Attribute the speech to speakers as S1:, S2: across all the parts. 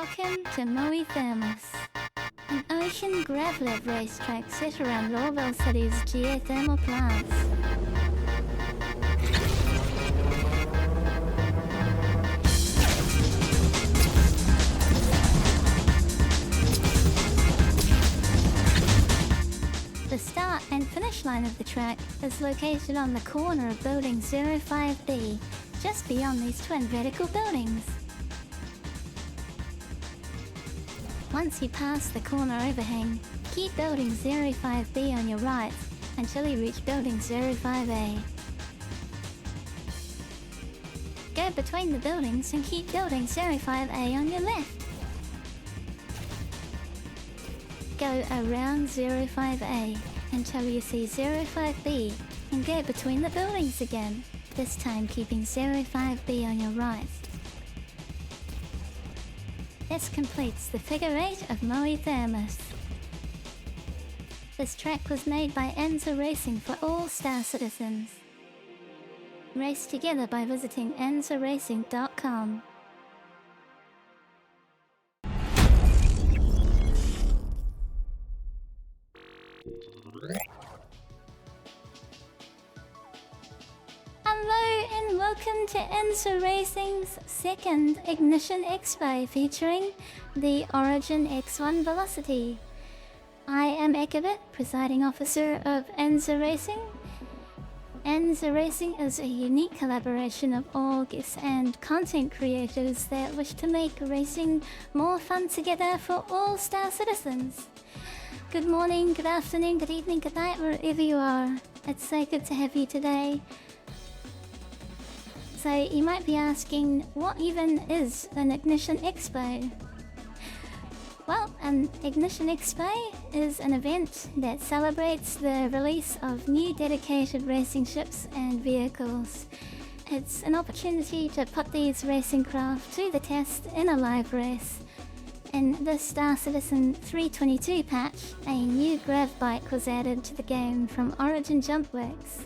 S1: Welcome to Moe Thermos, an ocean gravel racetrack set around Lorville City's geothermal plants. The start and finish line of the track is located on the corner of Building 05B, just beyond these twin vertical buildings. Once you pass the corner overhang, keep Building 05B on your right until you reach Building 05A. Go between the buildings and keep Building 05A on your left. Go around 05A until you see 05B and go between the buildings again, this time keeping 05B on your right. This completes the figure 8 of Moe Thermos. This track was made by Enza Racing for all Star citizens. Race together by visiting enzaracing.com. Hello and welcome to Enza Racing's second Ignition Expo featuring the Origin X1 Velocity. I am Checkered, presiding officer of Enza Racing. Enza Racing is a unique collaboration of orgs and content creators that wish to make racing more fun together for all Star citizens. Good morning, good afternoon, good evening, good night, wherever you are. It's so good to have you today. So you might be asking, what even is an Ignition Expo? Well, an Ignition Expo is an event that celebrates the release of new dedicated racing ships and vehicles. It's an opportunity to put these racing craft to the test in a live race. In the Star Citizen 322 patch, a new grav bike was added to the game from Origin Jumpworks.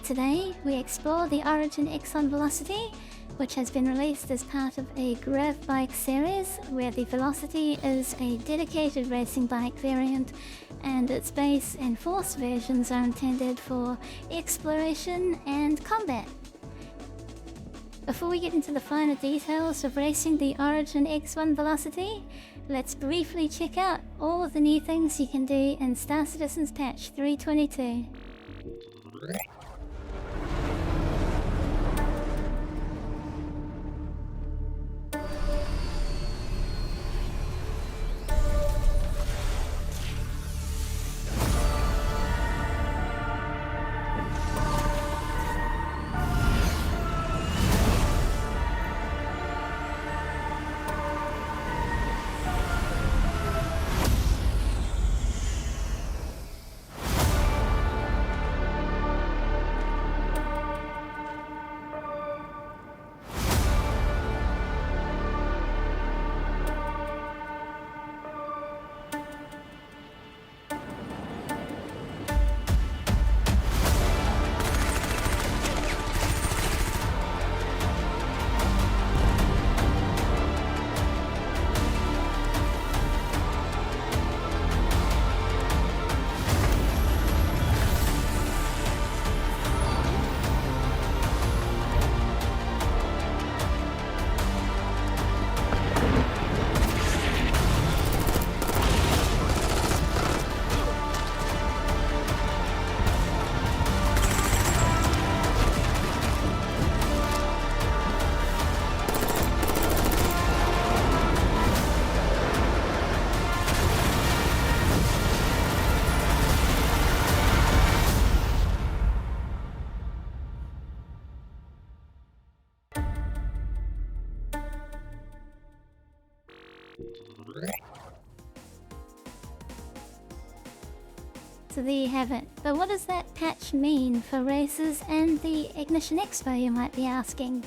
S1: Today, we explore the Origin X1 Velocity, which has been released as part of a grav bike series where the Velocity is a dedicated racing bike variant and its base and force versions are intended for exploration and combat. Before we get into the finer details of racing the Origin X1 Velocity, let's briefly check out all of the new things you can do in Star Citizen's patch 322. So there you have it. But what does that patch mean for races and the Ignition Expo, you might be asking?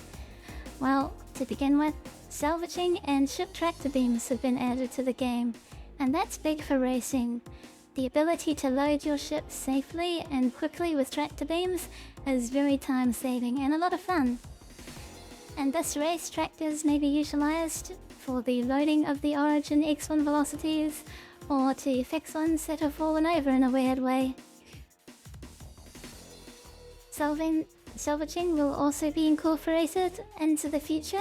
S1: Well, to begin with, salvaging and ship tractor beams have been added to the game, and that's big for racing. The ability to load your ship safely and quickly with tractor beams is very time saving and a lot of fun. And this race tractors may be utilized for the loading of the Origin X1 velocities, or to fix ones that have fallen over in a weird way. Salvaging will also be incorporated into the future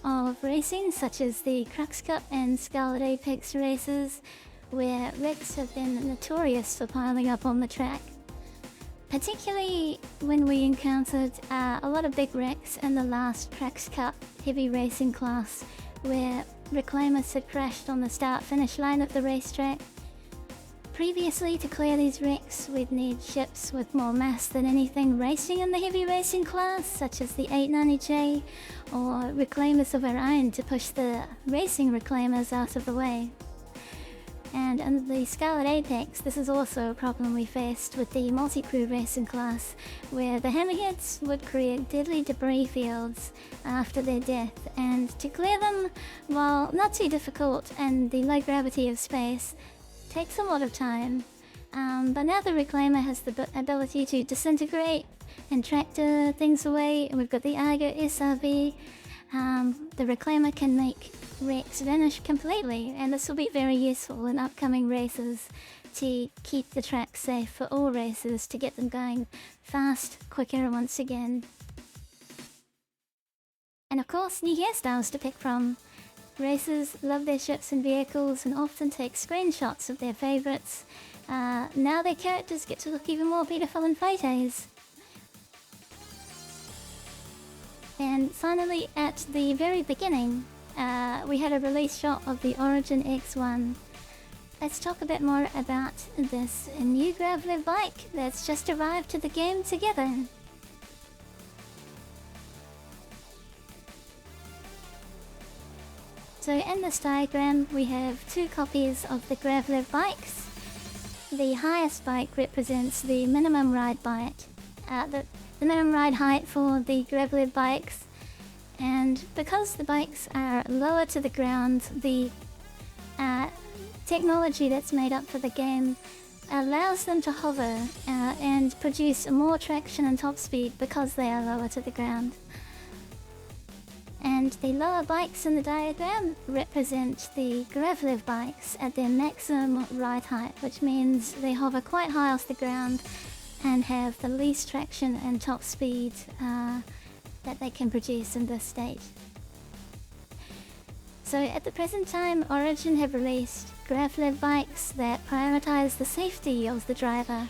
S1: of racing, such as the Crux Cup and Scarlet Apex races, where wrecks have been notorious for piling up on the track. Particularly when we encountered a lot of big wrecks in the last Crux Cup heavy racing class, where reclaimers had crashed on the start-finish line of the racetrack. Previously, to clear these wrecks, we'd need ships with more mass than anything racing in the heavy racing class, such as the 890J, or reclaimers of our own to push the racing reclaimers out of the way. And in the Scarlet Apex, this is also a problem we faced with the multi-crew racing class, where the hammerheads would create deadly debris fields after their death, and to clear them, while not too difficult in the low gravity of space, takes a lot of time. But now the Reclaimer has the ability to disintegrate and tractor things away. We've got the Argo SRV. The Reclaimer can make wrecks vanish completely, and this will be very useful in upcoming races to keep the track safe for all racers, to get them going fast, quicker once again. And of course, new hairstyles to pick from. Racers love their ships and vehicles and often take screenshots of their favourites. Now their characters get to look even more beautiful in photos. And finally, at the very beginning, we had a release shot of the Origin X1. Let's talk a bit more about this new Gravlev bike that's just arrived to the game together. So in this diagram, we have two copies of the Gravlev bikes. The highest bike represents the minimum ride height, the minimum ride height for the Gravlev bikes. And because the bikes are lower to the ground, the technology that's made up for the game allows them to hover and produce more traction and top speed because they are lower to the ground. And the lower bikes in the diagram represent the Gravlev bikes at their maximum ride height, which means they hover quite high off the ground and have the least traction and top speed that they can produce in this state. So at the present time, Origin have released Gravlev bikes that prioritize the safety of the driver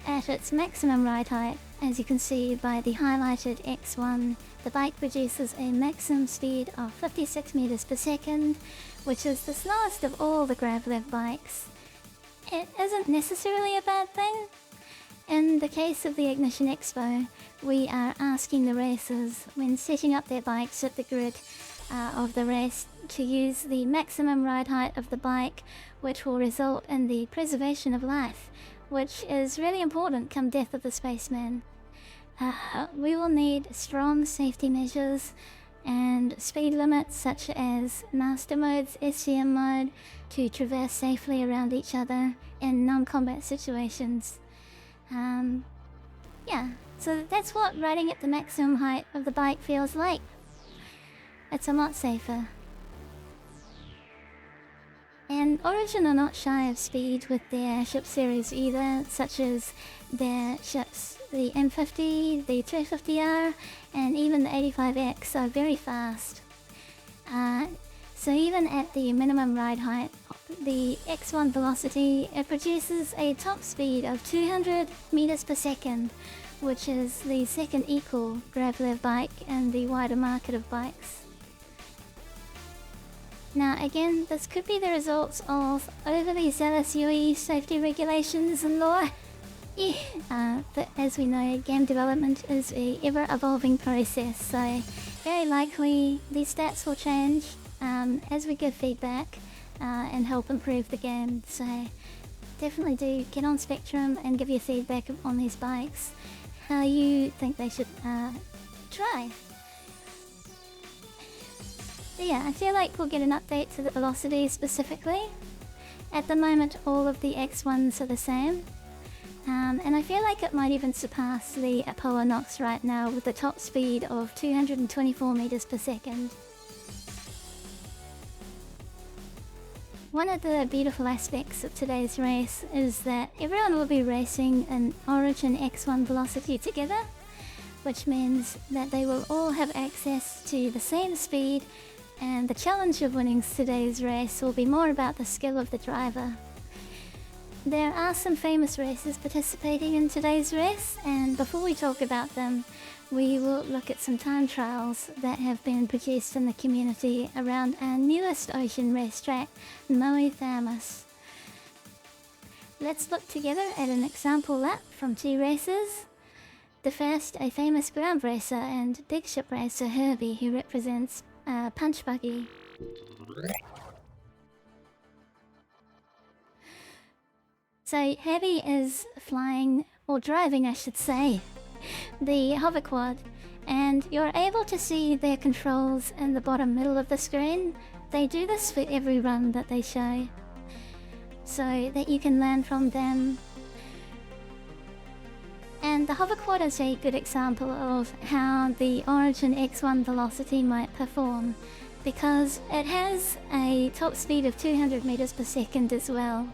S1: at its maximum ride height. As you can see by the highlighted X1, the bike produces a maximum speed of 56 meters per second, which is the slowest of all the Gravlev bikes. It isn't necessarily a bad thing. In the case of the Ignition Expo, we are asking the racers, when setting up their bikes at the grid of the race, to use the maximum ride height of the bike, which will result in the preservation of life, which is really important come death of the spaceman. We will need strong safety measures and speed limits such as Master Mode's SCM mode to traverse safely around each other in non-combat situations. Yeah, so that's what riding at the maximum height of the bike feels like. It's a lot safer. And Origin are not shy of speed with their ship series either, such as their ships. The M50, the 250R, and even the 85X are very fast. So even at the minimum ride height, the X1 velocity, it produces a top speed of 200 meters per second, which is the second equal Gravlev bike in the wider market of bikes. Now again, this could be the results of overly zealous UE safety regulations and law. But as we know, game development is a ever-evolving process, so very likely these stats will change as we give feedback and help improve the game. So definitely do get on Spectrum and give your feedback on these bikes, how you think they should try. But yeah, I feel like we'll get an update to the velocity specifically. At the moment, all of the X1s are the same. And I feel like it might even surpass the Apollo Nox right now with a top speed of 224 meters per second. One of the beautiful aspects of today's race is that everyone will be racing in Origin X1 velocity together, which means that they will all have access to the same speed, and the challenge of winning today's race will be more about the skill of the driver. There are some famous racers participating in today's race, and before we talk about them, we will look at some time trials that have been produced in the community around our newest ocean racetrack, Maui Thermos. Let's look together at an example lap from 2 races. The first, a famous ground racer and big ship racer Herbie, who represents Punch Buggy. So Herbie is flying, or driving I should say, the hover quad, and you're able to see their controls in the bottom middle of the screen. They do this for every run that they show, so that you can learn from them. And the hover quad is a good example of how the Origin X1 velocity might perform, because it has a top speed of 200 meters per second as well.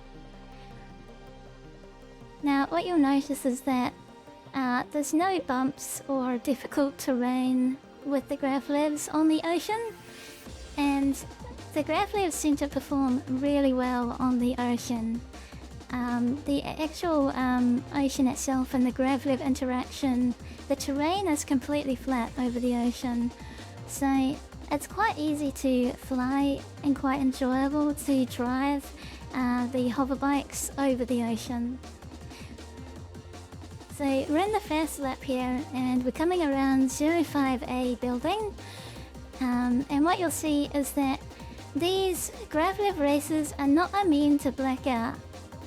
S1: Now what you'll notice is that there's no bumps or difficult terrain with the Gravlevs on the ocean, and the Gravlevs seem to perform really well on the ocean. The actual ocean itself and the Gravlev interaction, the terrain is completely flat over the ocean, so it's quite easy to fly and quite enjoyable to drive the hover bikes over the ocean. So we're in the first lap here, and we're coming around 05A building, and what you'll see is that these Gravlev races are not immune to blackout.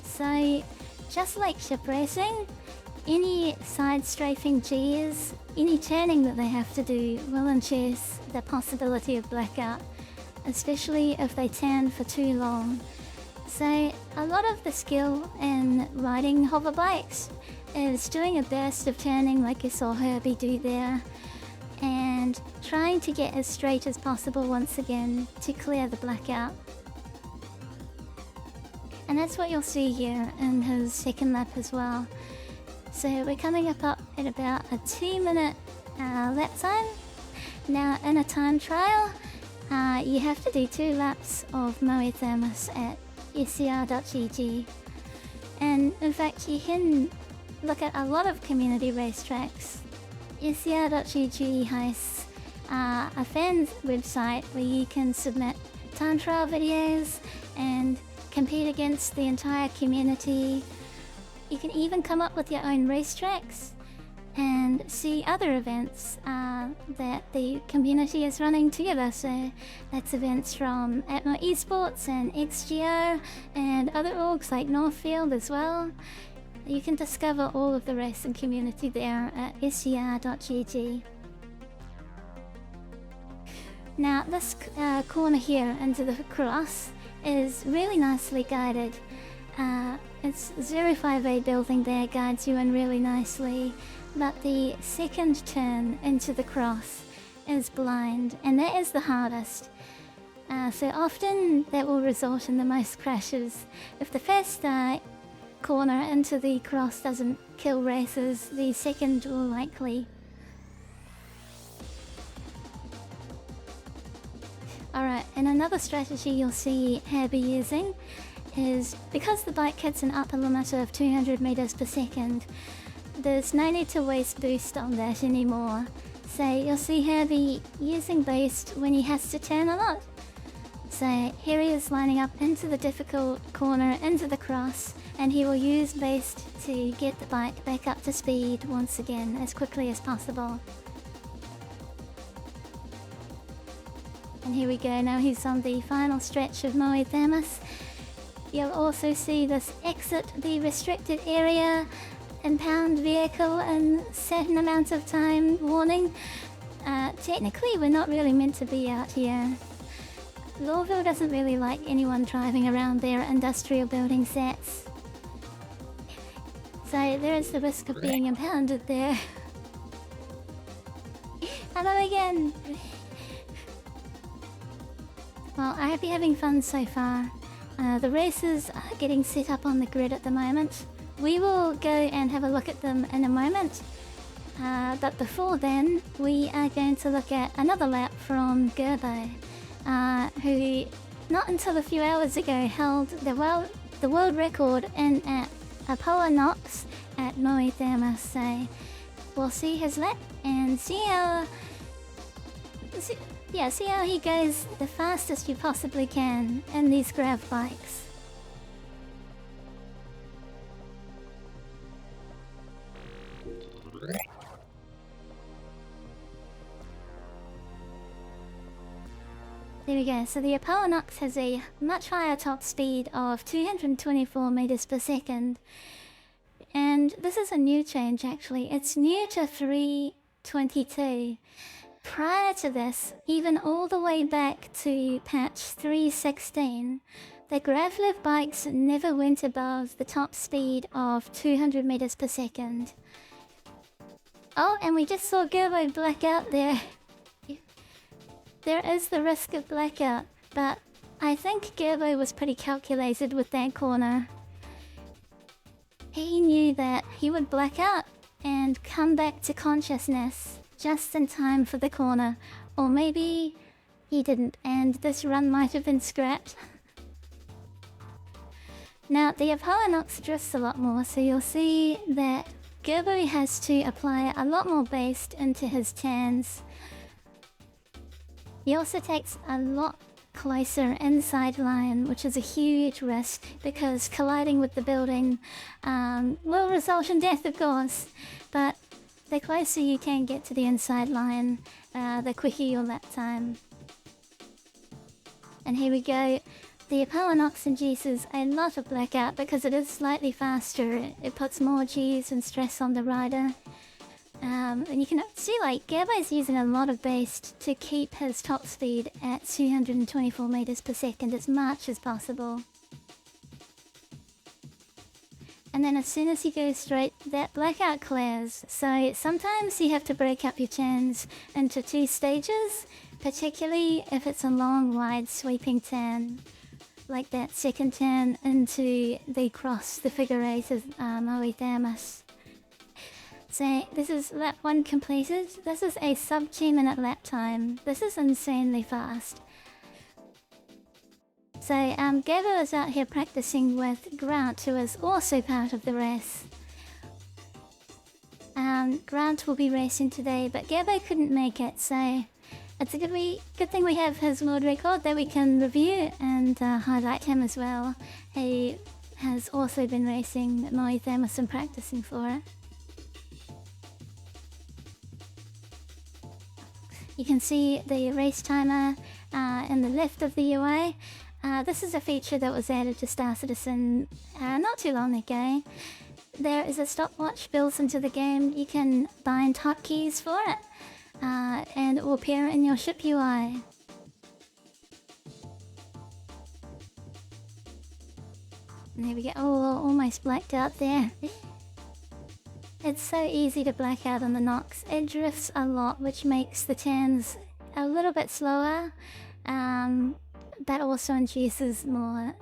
S1: So just like ship racing, any side strafing gears, any turning that they have to do will induce the possibility of blackout, especially if they turn for too long. So a lot of the skill in riding hover bikes is doing a burst of turning like you saw Herbie do there, and trying to get as straight as possible once again to clear the blackout. And that's what you'll see here in his second lap as well. So we're coming up at about a 2-minute lap time. Now in a time trial, you have to do 2 laps of Maui Thermos at scr.gg. And in fact you can look at a lot of community racetracks. scr.gg hosts a fans website where you can submit time trial videos and compete against the entire community. You can even come up with your own racetracks and see other events that the community is running together. So that's events from Atmo Esports and XGO and other orgs like Northfield as well. You can discover all of the racing community there at scr.gg. Now this corner here into the cross is really nicely guided. It's 05A building there guides you in really nicely, but the second turn into the cross is blind, and that is the hardest. So often that will result in the most crashes. If the first corner into the cross doesn't kill racers, the second will likely. Alright, and another strategy you'll see Herbie using is, because the bike hits an upper limit of 200 meters per second, there's no need to waste boost on that anymore. So you'll see Herbie using boost when he has to turn a lot. So here he is lining up into the difficult corner, into the cross, and he will use boost to get the bike back up to speed once again as quickly as possible. And here we go, now he's on the final stretch of Maui Thermos. You'll also see this exit the restricted area, impound vehicle in certain amount of time warning. Technically we're not really meant to be out here. Lawville doesn't really like anyone driving around their industrial building sets. So there is the risk of being impounded there. Hello again! Well, I hope you're having fun so far. The races are getting set up on the grid at the moment. We will go and have a look at them in a moment. But before then, we are going to look at another lap from Gerbo, who not until a few hours ago held the world record in a Polar Knox at Moe Thermos. So we'll see his lap and see how he goes the fastest you possibly can in these grav bikes. There we go. So the Apollo Knox has a much higher top speed of 224 meters per second. And this is a new change actually. It's new to 322. Prior to this, even all the way back to patch 316, the Gravliv bikes never went above the top speed of 200 meters per second. Oh, and we just saw Gerbo black out there. There is the risk of blackout, but I think Gerbo was pretty calculated with that corner. He knew that he would black out and come back to consciousness just in time for the corner. Or maybe he didn't, and this run might have been scrapped. Now, the Apollo Knox drifts a lot more, so you'll see that Gerbo has to apply a lot more base into his turns. He also takes a lot closer inside line, which is a huge risk because colliding with the building will result in death, of course. But the closer you can get to the inside line, the quicker your lap time. And here we go. The Apollo Knox induces a lot of blackout because it is slightly faster. It puts more G's and stress on the rider. And you can see like Gerbo's using a lot of base to keep his top speed at 224 meters per second as much as possible. And then as soon as he goes straight, that blackout clears. So sometimes you have to break up your turns into 2 stages, particularly if it's a long, wide, sweeping turn. Like that second turn into the cross, the figure 8 of Moe Thermos. So this is lap 1 completed. This is a sub 2 minute lap time. This is insanely fast. So Gerbo is out here practicing with Grant, who is also part of the race. Grant will be racing today, but Gerbo couldn't make it, so it's a good thing we have his world record that we can review and highlight him as well. He has also been racing at Moe Thermos and practicing for it. You can see the race timer in the left of the UI. This is a feature that was added to Star Citizen not too long ago. There is a stopwatch built into the game. You can bind hotkeys for it, and it will appear in your ship UI. And there we go. Oh, almost blacked out there. It's so easy to black out on the Nox. It drifts a lot, which makes the turns a little bit slower. That also induces more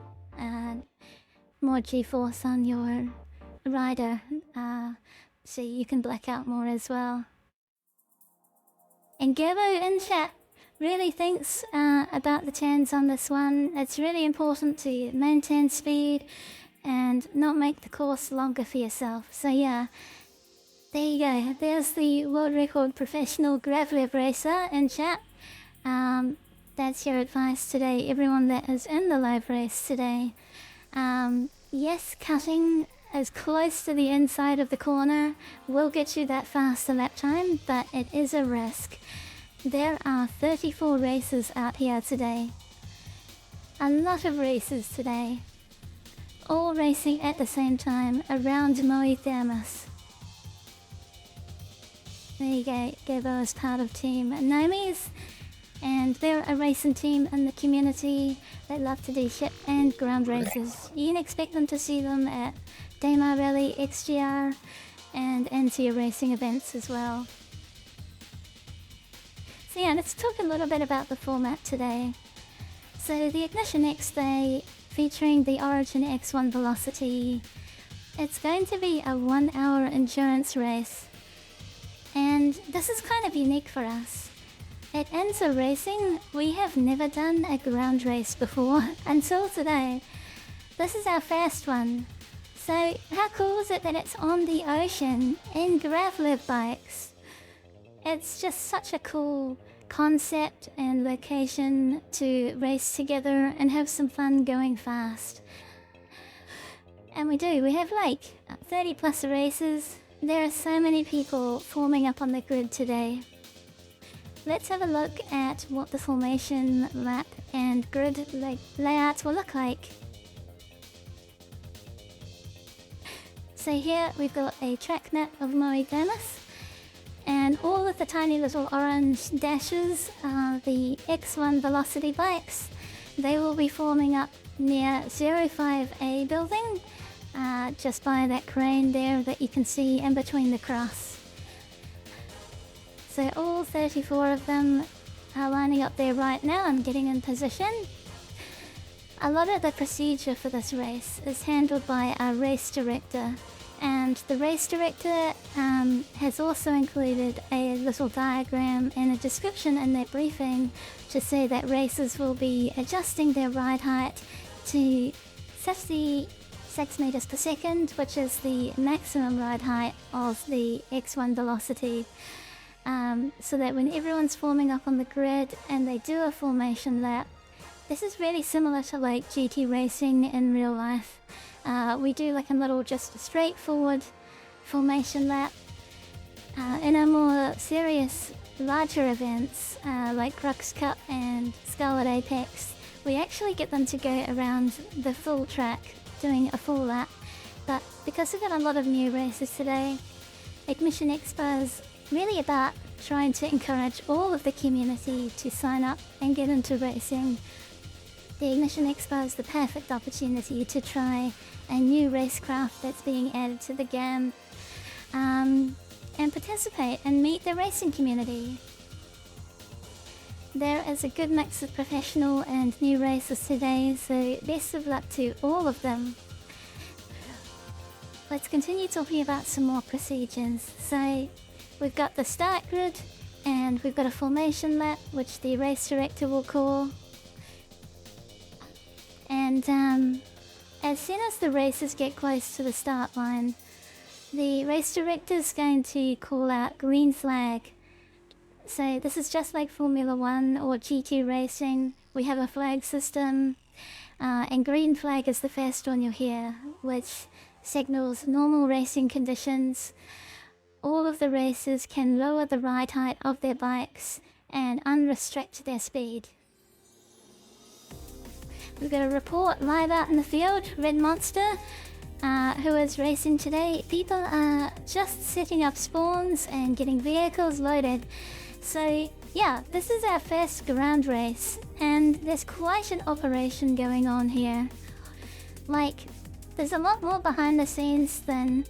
S1: G-force on your rider, so you can black out more as well. And Gerbo in chat really thinks about the turns on this one. It's really important to maintain speed and not make the course longer for yourself. So yeah. There you go, there's the world record professional Gravliv racer in chat. That's your advice today, everyone that is in the live race today. Yes, cutting as close to the inside of the corner will get you that faster lap time, but it is a risk. There are 34 races out here today. A lot of races today. All racing at the same time around Moe Thermos. There you go, Gerbo is part of Team Nomies, and they're a racing team in the community. They love to do ship and ground races. You can expect them to see them at Daymar Rally, XGR, and NT racing events as well. So yeah, let's talk a little bit about the format today. So the Ignition X, they featuring the Origin X1 Velocity. It's going to be a 1-hour endurance race. And this is kind of unique for us. At Enzo Racing, we have never done a ground race before until today. This is our first one. So how cool is it that it's on the ocean in gravel bikes? It's just such a cool concept and location to race together and have some fun going fast. And we have like 30 plus races. There are so many people forming up on the grid today. Let's have a look at what the formation lap and grid layouts will look like. So here we've got a track map of Moe Damas, and all of the tiny little orange dashes are the X1 Velocity bikes. They will be forming up near 05A building, just by that crane there that you can see in between the cross. So all 34 of them are lining up there right now and getting in position. A lot of the procedure for this race is handled by our race director, and the race director has also included a little diagram and a description in their briefing to say that racers will be adjusting their ride height to 66 meters per second, which is the maximum ride height of the X1 Velocity. So that when everyone's forming up on the grid and they do a formation lap, this is really similar to like GT racing in real life. We do like a little just straightforward formation lap. In our more serious, larger events like Crux Cup and Scarlet Apex, we actually get them to go around the full track doing a full lap. But because we've got a lot of new races today, Ignition Expo is really about trying to encourage all of the community to sign up and get into racing. The Ignition Expo is the perfect opportunity to try a new racecraft that's being added to the game, and participate and meet the racing community. There is a good mix of professional and new racers today, so best of luck to all of them. Let's continue talking about some more procedures. So we've got the start grid, and we've got a formation lap, which the race director will call. And as soon as the racers get close to the start line, the race director is going to call out green flag. So this is just like Formula 1 or GT racing. We have a flag system, and green flag is the first one you'll hear, which signals normal racing conditions. All of the racers can lower the ride height of their bikes and unrestrict their speed. We've got a report live out in the field. Red Monster, who is racing today. People are just setting up spawns and getting vehicles loaded. So yeah, this is our first ground race, and there's quite an operation going on here. Like, there's a lot more behind the scenes than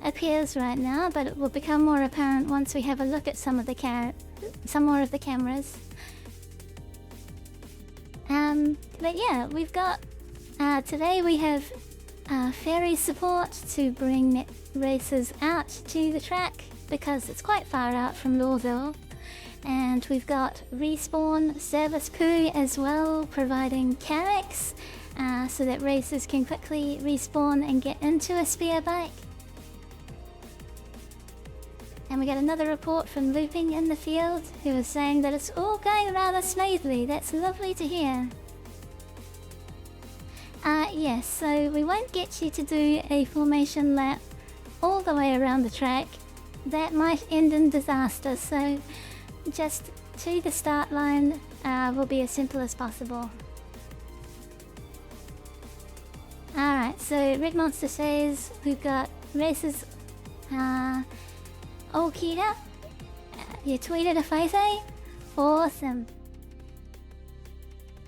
S1: appears right now, but it will become more apparent once we have a look at some more of the cameras. But yeah, we've got today we have ferry support to bring racers out to the track because it's quite far out from Lawville, and we've got respawn service crew as well, providing carracks so that racers can quickly respawn and get into a spare bike. And we got another report from Looping in the field, who is saying that it's all going rather smoothly. That's lovely to hear. Yes, so we won't get you to do a formation lap all the way around the track. That might end in disaster, so just to the start line will be as simple as possible. Alright, so Red Monster says we've got races all keyed up. You tweeted a photo? Awesome.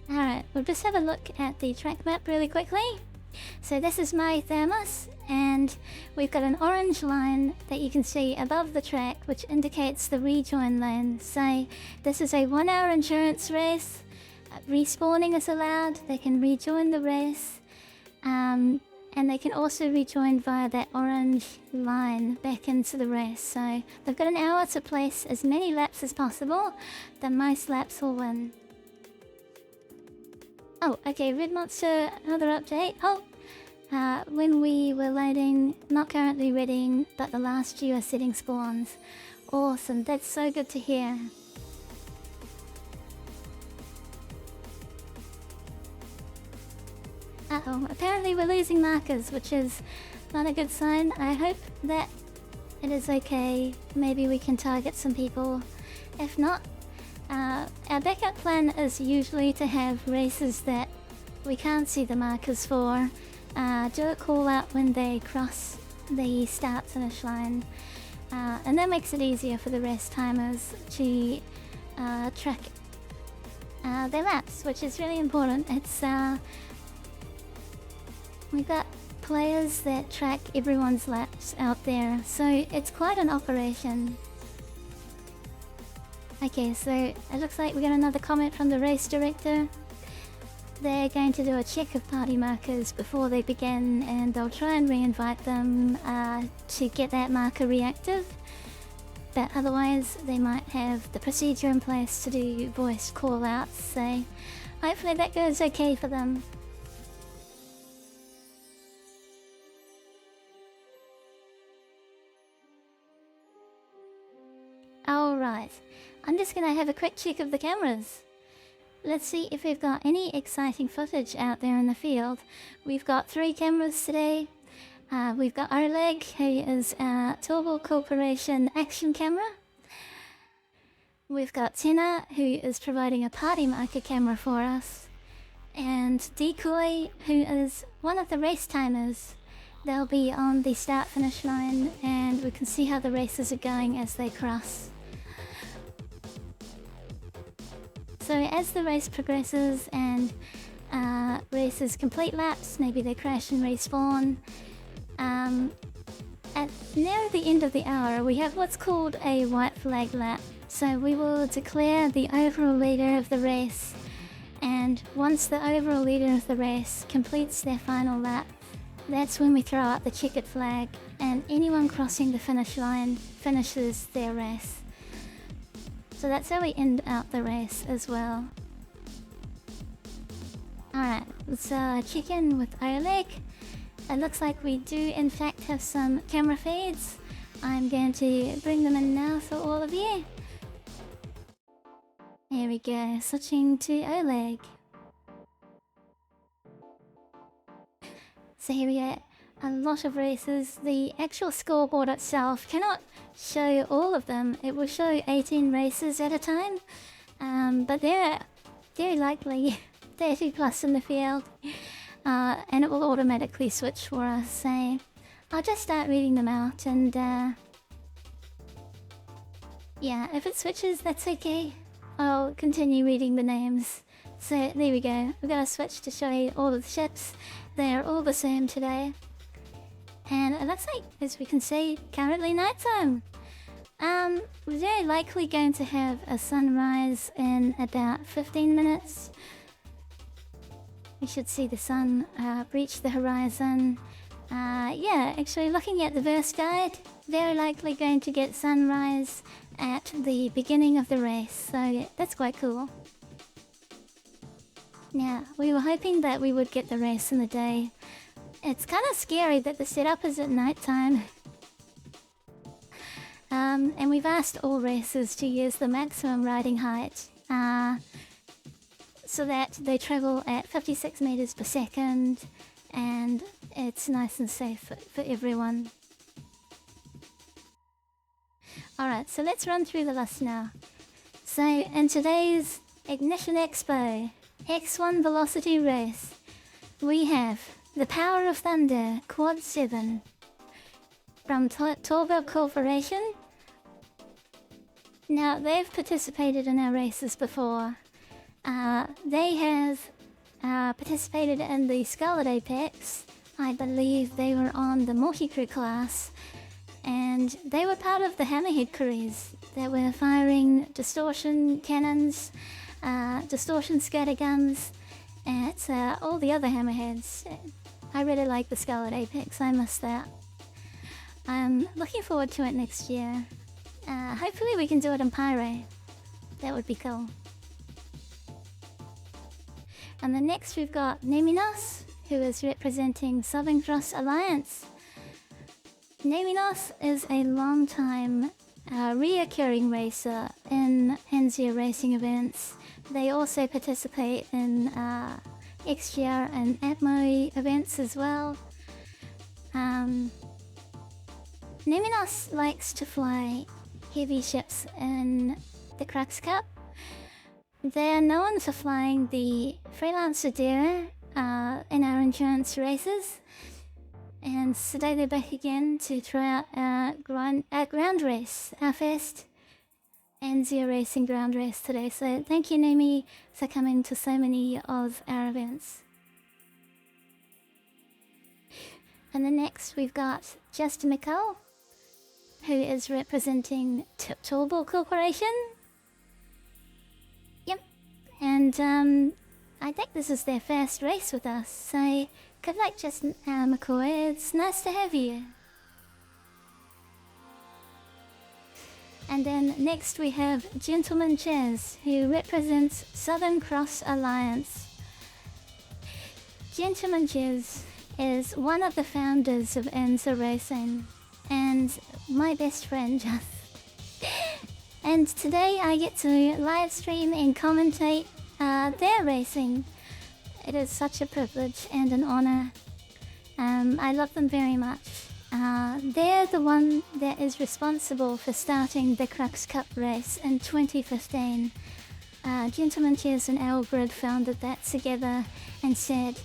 S1: Alright, we'll just have a look at the track map really quickly. So this is my thermos, and we've got an orange line that you can see above the track, which indicates the rejoin lane. So this is a 1 hour endurance race. respawning is allowed. They can rejoin the race. And they can also rejoin via that orange line back into the race. So they've got an hour to place as many laps as possible. The most laps will win. Oh, okay, Red Monster, another update. Oh, when we were loading, not currently reading, but the last few are setting spawns. Awesome, that's so good to hear. Uh-oh, apparently we're losing markers, which is not a good sign. I hope that it is okay. Maybe we can target some people. If not, our backup plan is usually to have races that we can't see the markers for. Do a call out when they cross the start-finish line. And that makes it easier for the race timers to track their laps, which is really important. It's we've got players that track everyone's laps out there, so it's quite an operation. Okay, so it looks like we got another comment from the race director. They're going to do a check of party markers before they begin, and they'll try and re-invite them to get that marker reactive. But otherwise, they might have the procedure in place to do voice call-outs, so hopefully that goes okay for them. Alright, I'm just gonna have a quick check of the cameras. Let's see if we've got any exciting footage out there in the field. We've got 3 cameras today. We've got Oleg, who is our Turbo Corporation action camera. We've got Tina, who is providing a party marker camera for us. And Decoy, who is one of the race timers. They'll be on the start-finish line, and we can see how the races are going as they cross. So as the race progresses and races complete laps, maybe they crash and respawn, at near the end of the hour we have what's called a white flag lap. So we will declare the overall leader of the race, and once the overall leader of the race completes their final lap, that's when we throw out the checkered flag, and anyone crossing the finish line finishes their race. So that's how we end out the race as well. Alright, let's check in with Oleg. It looks like we do in fact have some camera feeds. I'm going to bring them in now for all of you. Here we go, switching to Oleg. So here we go, a lot of races. The actual scoreboard itself cannot show all of them. It will show 18 races at a time, but there are very likely 30 plus in the field, and it will automatically switch for us. So I'll just start reading them out, and yeah, if it switches, that's okay. I'll continue reading the names. So there we go, we've got a switch to show you all of the ships. They're all the same today. And it looks like, as we can see, currently nighttime. We're very likely going to have a sunrise in about 15 minutes. We should see the sun breach the horizon. Yeah, actually looking at the verse guide, very likely going to get sunrise at the beginning of the race, so yeah, that's quite cool. Now, we were hoping that we would get the race in the day. It's kind of scary that the setup is at nighttime. And we've asked all racers to use the maximum riding height, so that they travel at 56 meters per second, and it's nice and safe for everyone. Alright, so let's run through the list now. So, in today's Ignition Expo X1 Velocity Race, we have the Power of Thunder Quad 7 from Turbo Corporation. Now, they've participated in our races before. They have participated in the Scarlet Apex. I believe they were on the multi-crew class, and they were part of the Hammerhead crews that were firing distortion cannons distortion scatterguns, and all the other hammerheads. I really like the skull at Apex, I missed that. I'm looking forward to it next year. Hopefully we can do it in Pyre. That would be cool. And then next we've got Neminos, who is representing Southern Cross Alliance. Neminos is a long-time reoccurring racer in Henzia racing events. They also participate in XGR and Atmo events as well. Neminos likes to fly heavy ships in the Crux Cup. They're known for flying the Freelancer Dare in our endurance races. And today they're back again to try out our ground race, our first Anzia Racing ground race today. So thank you, Nemi, for coming to so many of our events. And then next we've got Justin McCall, who is representing Tallball Corporation. Yep, and I think this is their first race with us, so good luck, Justin McCall. It's nice to have you. And then next we have Gentleman Jazz, who represents Southern Cross Alliance. Gentleman Jazz is one of the founders of Enza Racing and my best friend, Just. And today I get to live stream and commentate their racing. It is such a privilege and an honor. I love them very much. They're the one that is responsible for starting the Crux Cup race in 2015. Gentleman Cheers and Elgrid founded that together and said,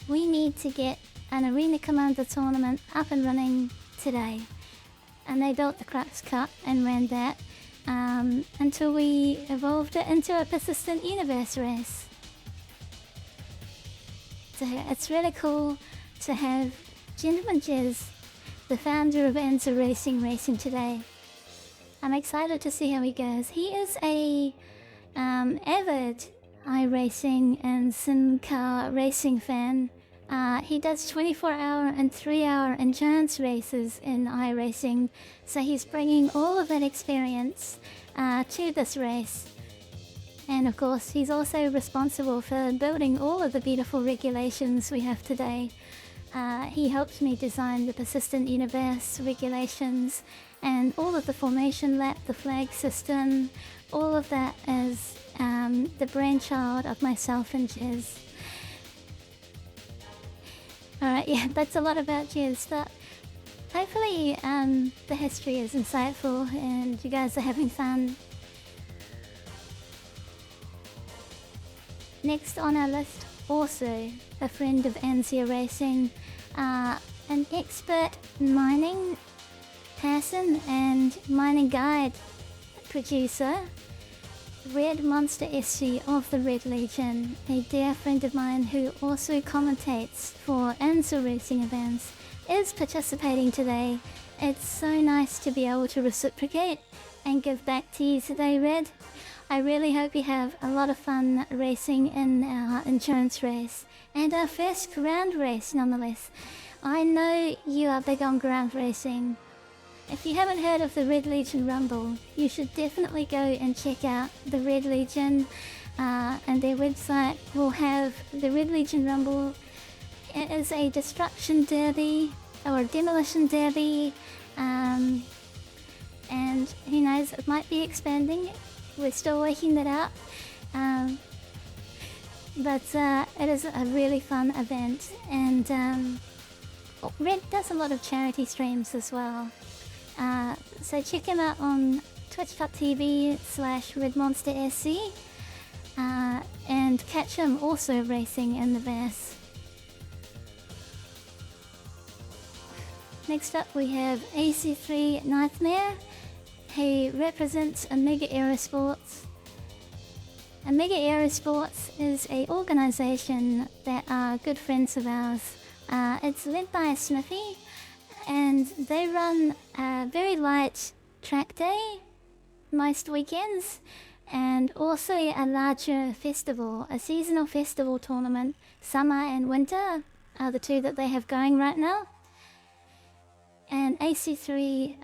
S1: we need to get an Arena Commander tournament up and running today. And they built the Crux Cup and ran that until we evolved it into a persistent universe race. So it's really cool to have Gentleman Jizz, the founder of Enza Racing today. I'm excited to see how he goes. He is a avid iRacing and sim car racing fan. He does 24-hour and 3-hour endurance races in iRacing, so he's bringing all of that experience to this race. And of course, he's also responsible for building all of the beautiful regulations we have today. He helped me design the Persistent Universe regulations and all of the formation lap, the flag system. All of that is the brainchild of myself and Jez. Alright, yeah, that's a lot about Jez, but hopefully the history is insightful and you guys are having fun. Next on our list, also a friend of Anzia Racing, an expert mining person and mining guide producer, Red Monster SC of the Red Legion, a dear friend of mine who also commentates for Anzia Racing events, is participating today. It's so nice to be able to reciprocate and give back to you today, Red. I really hope you have a lot of fun racing in our endurance race and our first ground race nonetheless. I know you are big on ground racing. If you haven't heard of the Red Legion Rumble, you should definitely go and check out the Red Legion and their website will have the Red Legion Rumble. It is a destruction derby or a demolition derby, and who knows, it might be expanding. We're still working that out, but it is a really fun event, and Red does a lot of charity streams as well. So check him out on twitch.tv/RedMonsterSC and catch him also racing in the verse. Next up we have AC3 Nightmare, who represents Omega Aerosports. Omega Aerosports is an organisation that are good friends of ours. It's led by Smithy, and they run a very light track day most weekends, and also a larger festival, a seasonal festival tournament. Summer and winter are the two that they have going right now. And AC3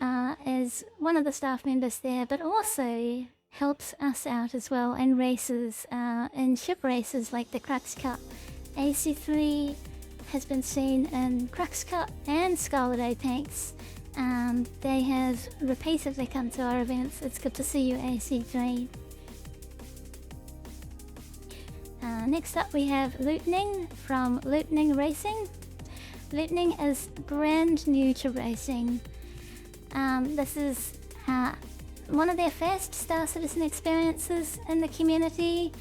S1: is one of the staff members there, but also helps us out as well in races, in ship races like the Crux Cup. AC3 has been seen in Crux Cup and Scarlet Apex. They have repeatedly come to our events. It's good to see you, AC3. Next up we have Lootening from Lootening Racing. Lootening is brand new to racing. This is one of their first Star Citizen experiences in the community,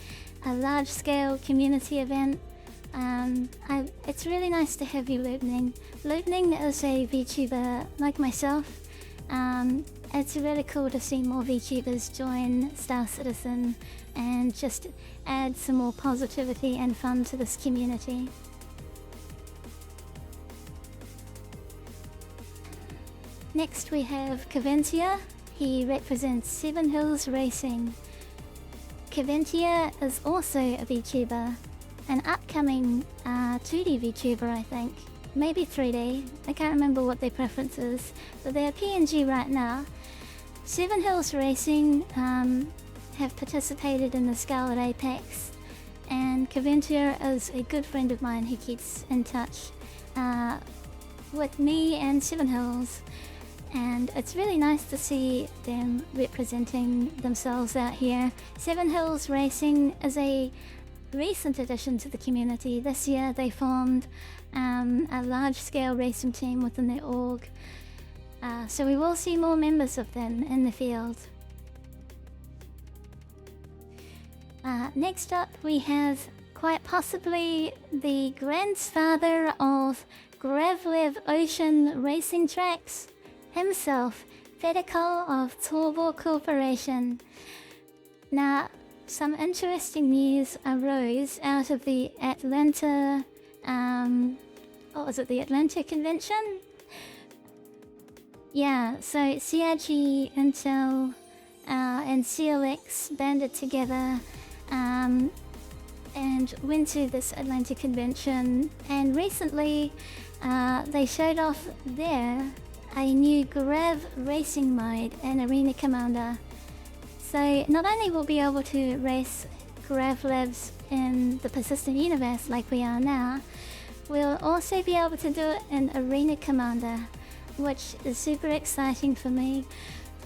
S1: a large-scale community event. It's really nice to have you, Lootening. Lootening is a VTuber like myself. It's really cool to see more VTubers join Star Citizen and just add some more positivity and fun to this community. Next we have Caventia. He represents Seven Hills Racing. Caventia is also a VTuber, an upcoming 2D VTuber, I think. Maybe 3D, I can't remember what their preference is, but they're PNG right now. Seven Hills Racing have participated in the Scarlet Apex, and Caventia is a good friend of mine who keeps in touch with me and Seven Hills. And it's really nice to see them representing themselves out here. Seven Hills Racing is a recent addition to the community. This year they formed a large-scale racing team within their org. So we will see more members of them in the field. Next up we have quite possibly the grandfather of Gravlev Ocean Racing Tracks himself, Fedekal of Torbo Corporation. Now, some interesting news arose out of the Atlanta, the Atlanta convention? Yeah, so CIG, Intel, and CLX banded together and went to this Atlanta convention, and recently they showed off there a new Grav racing mode in Arena Commander. So not only will we be able to race Gravlevs in the persistent universe like we are now, we'll also be able to do it in Arena Commander, which is super exciting for me.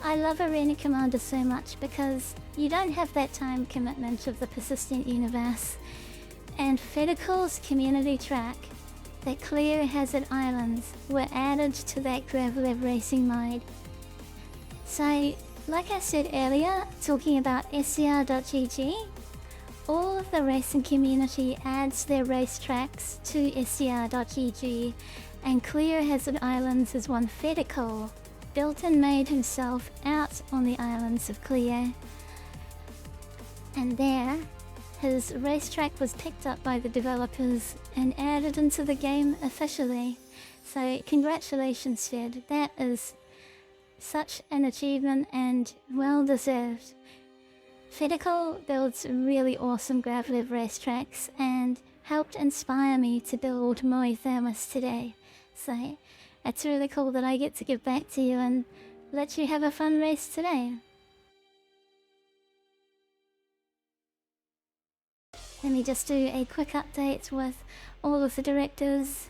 S1: I love Arena Commander so much because you don't have that time commitment of the persistent universe. And Fedekal's community track, the Clear Hazard Islands, were added to that Gravlev racing mode. So, like I said earlier, talking about SCR.GG, all of the racing community adds their racetracks to SCR.GG, and Clear Hazard Islands is one Fedekal built and made himself out on the islands of Clear. And there, his racetrack was picked up by the developers and added into the game officially. So congratulations, Fed. That is such an achievement and well deserved. Fedekal builds really awesome Gravlev racetracks and helped inspire me to build Moe Thermos today. So it's really cool that I get to give back to you and let you have a fun race today. Let me just do a quick update with all of the directors.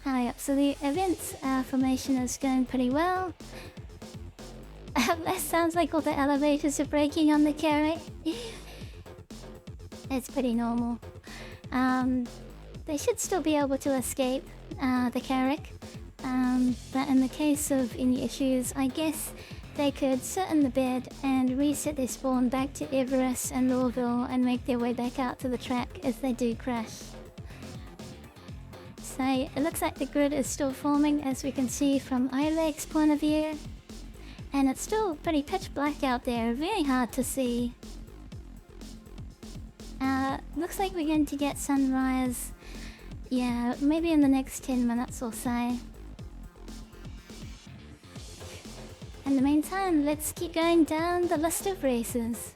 S1: Hi, so the events formation is going pretty well. That sounds like all the elevators are breaking on the carry. It's pretty normal. They should still be able to escape the Carrick. But in the case of any issues, I guess they could sit in the bed and reset their spawn back to Everest and Lawville and make their way back out to the track if they do crash. So it looks like the grid is still forming, as we can see from Ileg's point of view. And it's still pretty pitch black out there, very hard to see. Looks like we're going to get sunrise, yeah, maybe in the next 10 minutes or so. And in the meantime, let's keep going down the list of races.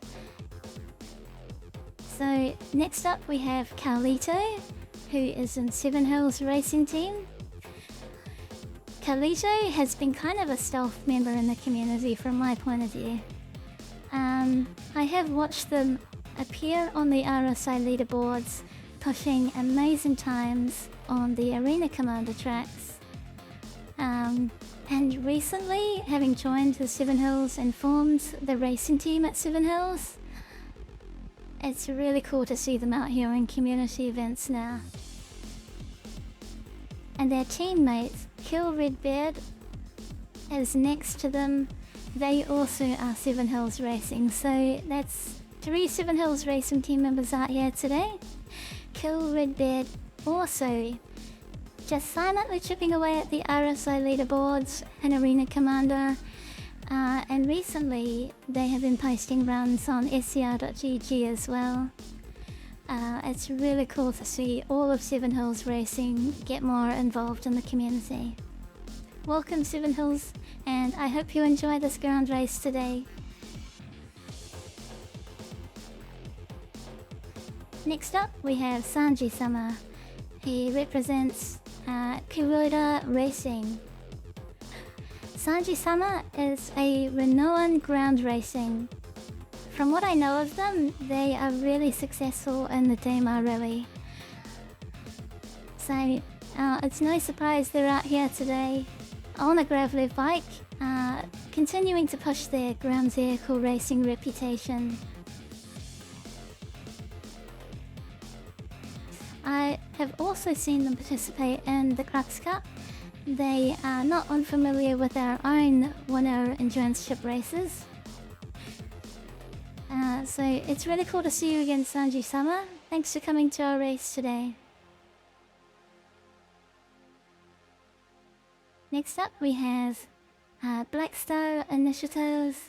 S1: So next up we have Carlito, who is in Seven Hills Racing Team. Carlito has been kind of a stealth member in the community from my point of view. I have watched them appear on the RSI leaderboards, pushing amazing times on the Arena Commander tracks. And recently, having joined the Seven Hills and formed the racing team at Seven Hills, it's really cool to see them out here in community events now. And their teammate, Kill Redbeard, is next to them. They also are Seven Hills Racing, so that's 3 Seven Hills Racing team members out here today. Kill Redbeard also just silently chipping away at the RSI leaderboards and Arena Commander, and recently they have been posting runs on scr.gg as well. It's really cool to see all of Seven Hills Racing get more involved in the community. Welcome Seven Hills, and I hope you enjoy this ground race today. Next up we have Sanji-sama. He represents Kuroda Racing. Sanji-sama is a renowned ground racing. From what I know of them, they are really successful in the Daimar Rally. So it's no surprise they're out here today on a Gravlev bike, continuing to push their ground vehicle racing reputation. I have also seen them participate in the Crux Cup. They are not unfamiliar with our own one-hour endurance ship races. So it's really cool to see you again, Sanji-sama. Thanks for coming to our race today. Next up we have Black Star Initiatives.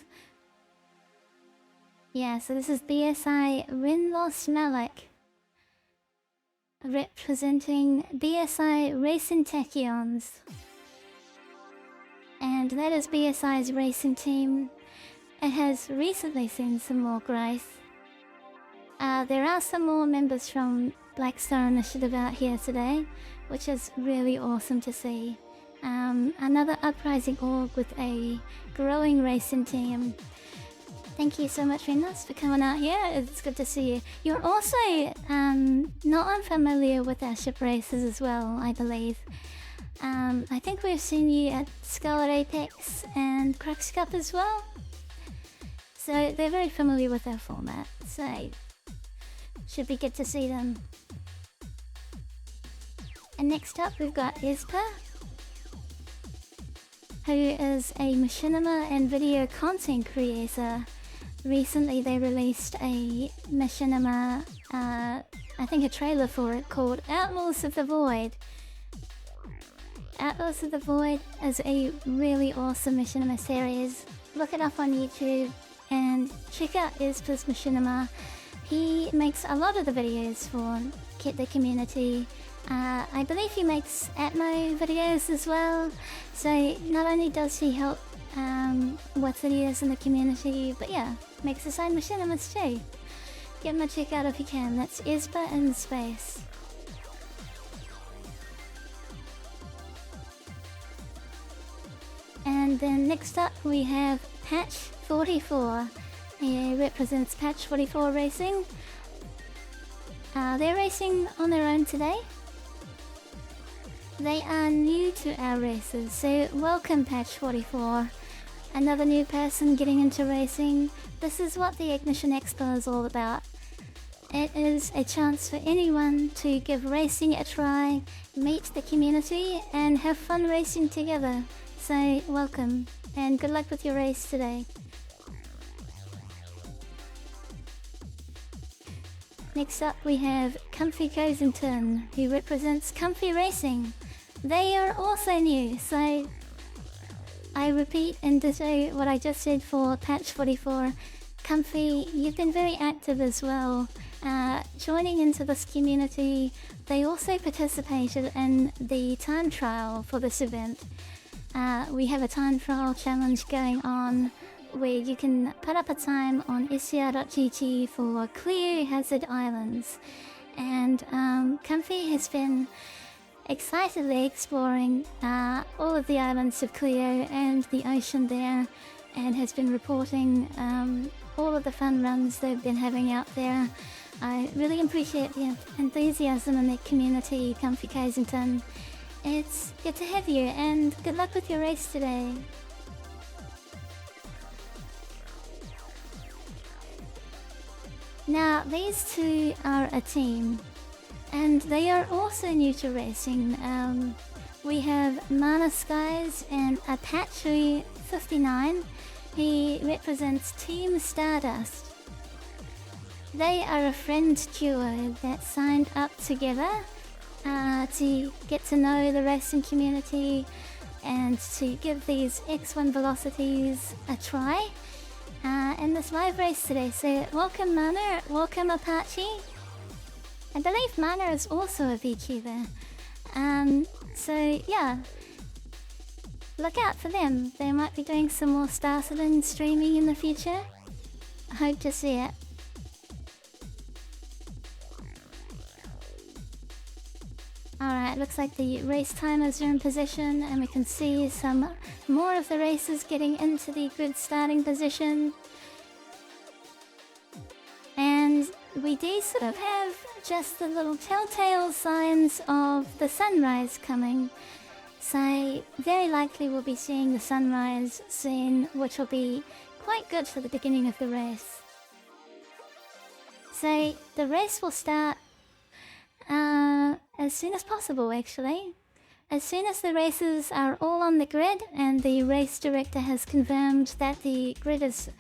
S1: Yeah, so this is BSI Rinlos Malik, representing BSI Racing Tachyons. And that is BSI's racing team. It has recently seen some more growth. There are some more members from Black Star Initiative out here today, which is really awesome to see. Another uprising org with a growing racing team. Thank you so much, Rinlos, for coming out here. It's good to see you. You're also not unfamiliar with our ship races as well, I believe. I think we've seen you at Scarlet Apex and Crux Cup as well. So they're very familiar with our format, so should be good to see them. And next up we've got Ispa, who is a machinima and video content creator. Recently they released a machinima, I think a trailer for it, called Outlaws of the Void. Outlaws of the Void is a really awesome machinima series. Look it up on YouTube and check out Ispa's machinima. He makes a lot of the videos for the community. I believe he makes Atmo videos as well. So not only does he help with videos in the community, but yeah, makes his own machinimas too. Give him a check out if you can. That's Ispa in space. And then next up we have Patch 44. He represents Patch 44 Racing. They're racing on their own today. They are new to our races, so welcome Patch 44. Another new person getting into racing. This is what the Ignition Expo is all about. It is a chance for anyone to give racing a try, meet the community, and have fun racing together. So welcome, and good luck with your race today. Next up we have Comfy Cosington, who represents Comfy Racing. They are also new, so I repeat and ditto what I just said for Patch 44. Comfy, you've been very active as well. Joining into this community, they also participated in the time trial for this event. we have a time trial challenge going on where you can put up a time on scr.gg for Cleo Hazard Islands. And Comfy has been excitedly exploring all of the islands of Cleo and the ocean there, and has been reporting all of the fun runs they've been having out there. I really appreciate the enthusiasm in the community, Comfy Kensington. It's good to have you, and good luck with your race today. Now, these two are a team, and they are also new to racing. We have Mana Skies and Apache59. He represents Team Stardust. They are a friend duo that signed up together to get to know the racing community and to give these X1 velocities a try in this live race today. So welcome Mana, welcome Apache. I believe Mana is also a VTuber. So yeah, look out for them. They might be doing some more Star Citizen streaming in the future. I hope to see it. Alright, looks like the race timers are in position, and we can see some more of the racers getting into the grid starting position. And we do sort of have just the little telltale signs of the sunrise coming. So very likely we'll be seeing the sunrise soon, which will be quite good for the beginning of the race. So the race will start as soon as possible, actually. As soon as the racers are all on the grid and the race director has confirmed that the grid is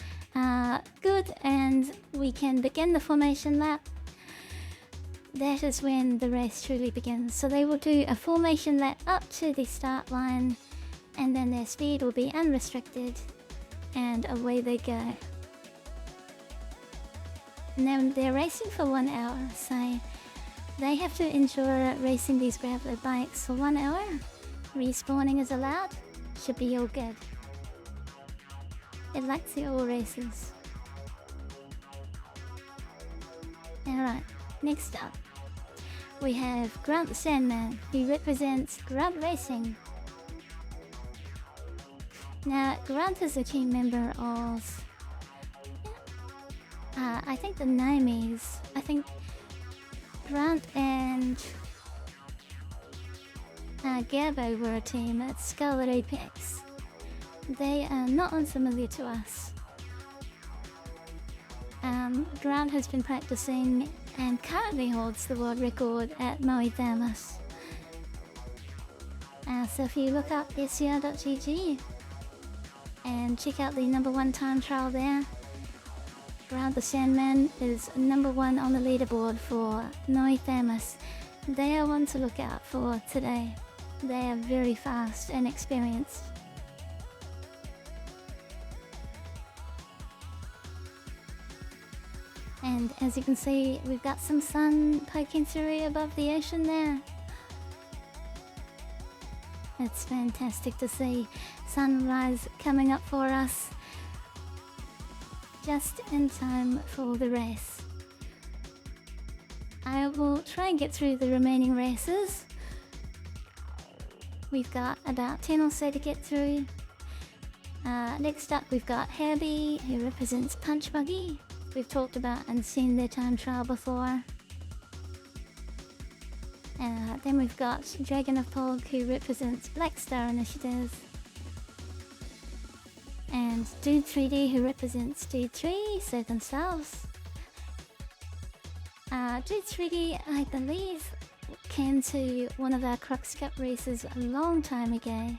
S1: good and we can begin the formation lap, that is when the race truly begins. So they will do a formation lap up to the start line, and then their speed will be unrestricted, and away they go. And then they're racing for 1 hour, so they have to endure racing these gravel bikes for 1 hour. Respawning is allowed. Should be all good. It likes the all races. Alright, next up we have Grunt the Sandman, who represents Grub Racing. Now, Grunt is a team member of I think the Namies. I think Grant and Gabo were a team at Scarlet Apex. They are not unfamiliar to us. Grant has been practicing and currently holds the world record at Maui Thermos. So if you look up scr.gg and check out the #1 time trial there, Grant the Sandman is #1 on the leaderboard for Maui Thermos. They are one to look out for today. They are very fast and experienced. And as you can see, we've got some sun poking through above the ocean there. It's fantastic to see sunrise coming up for us just in time for the race. I will try and get through the remaining races. We've got about 10 or so to get through. Next up we've got Herbie, who represents Punch Buggy. We've talked about and seen their time trial before. Then we've got Dragon of Pog, who represents Black Star Initiative. And Dude 3D, who represents Dude 3, South and South. Dude 3D, I believe, came to one of our Crux Cup races a long time ago.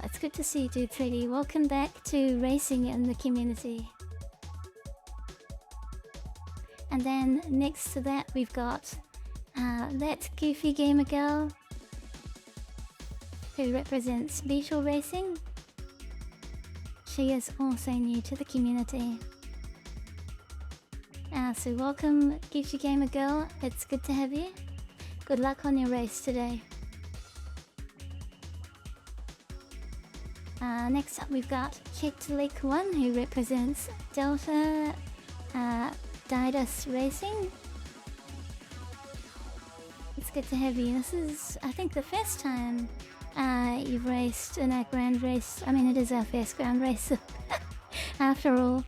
S1: It's good to see you, Dude 3D. Welcome back to racing in the community. And then next to that we've got that goofy gamer girl, who represents Beetle Racing. She is also new to the community. So welcome, Goofy Gamer Girl. It's good to have you. Good luck on your race today. Next up we've got Checkered 1, who represents Delta Didus Racing. It's good to have you. This is, I think, the first time you've raced in a grand race. I mean, it is our first grand race after all.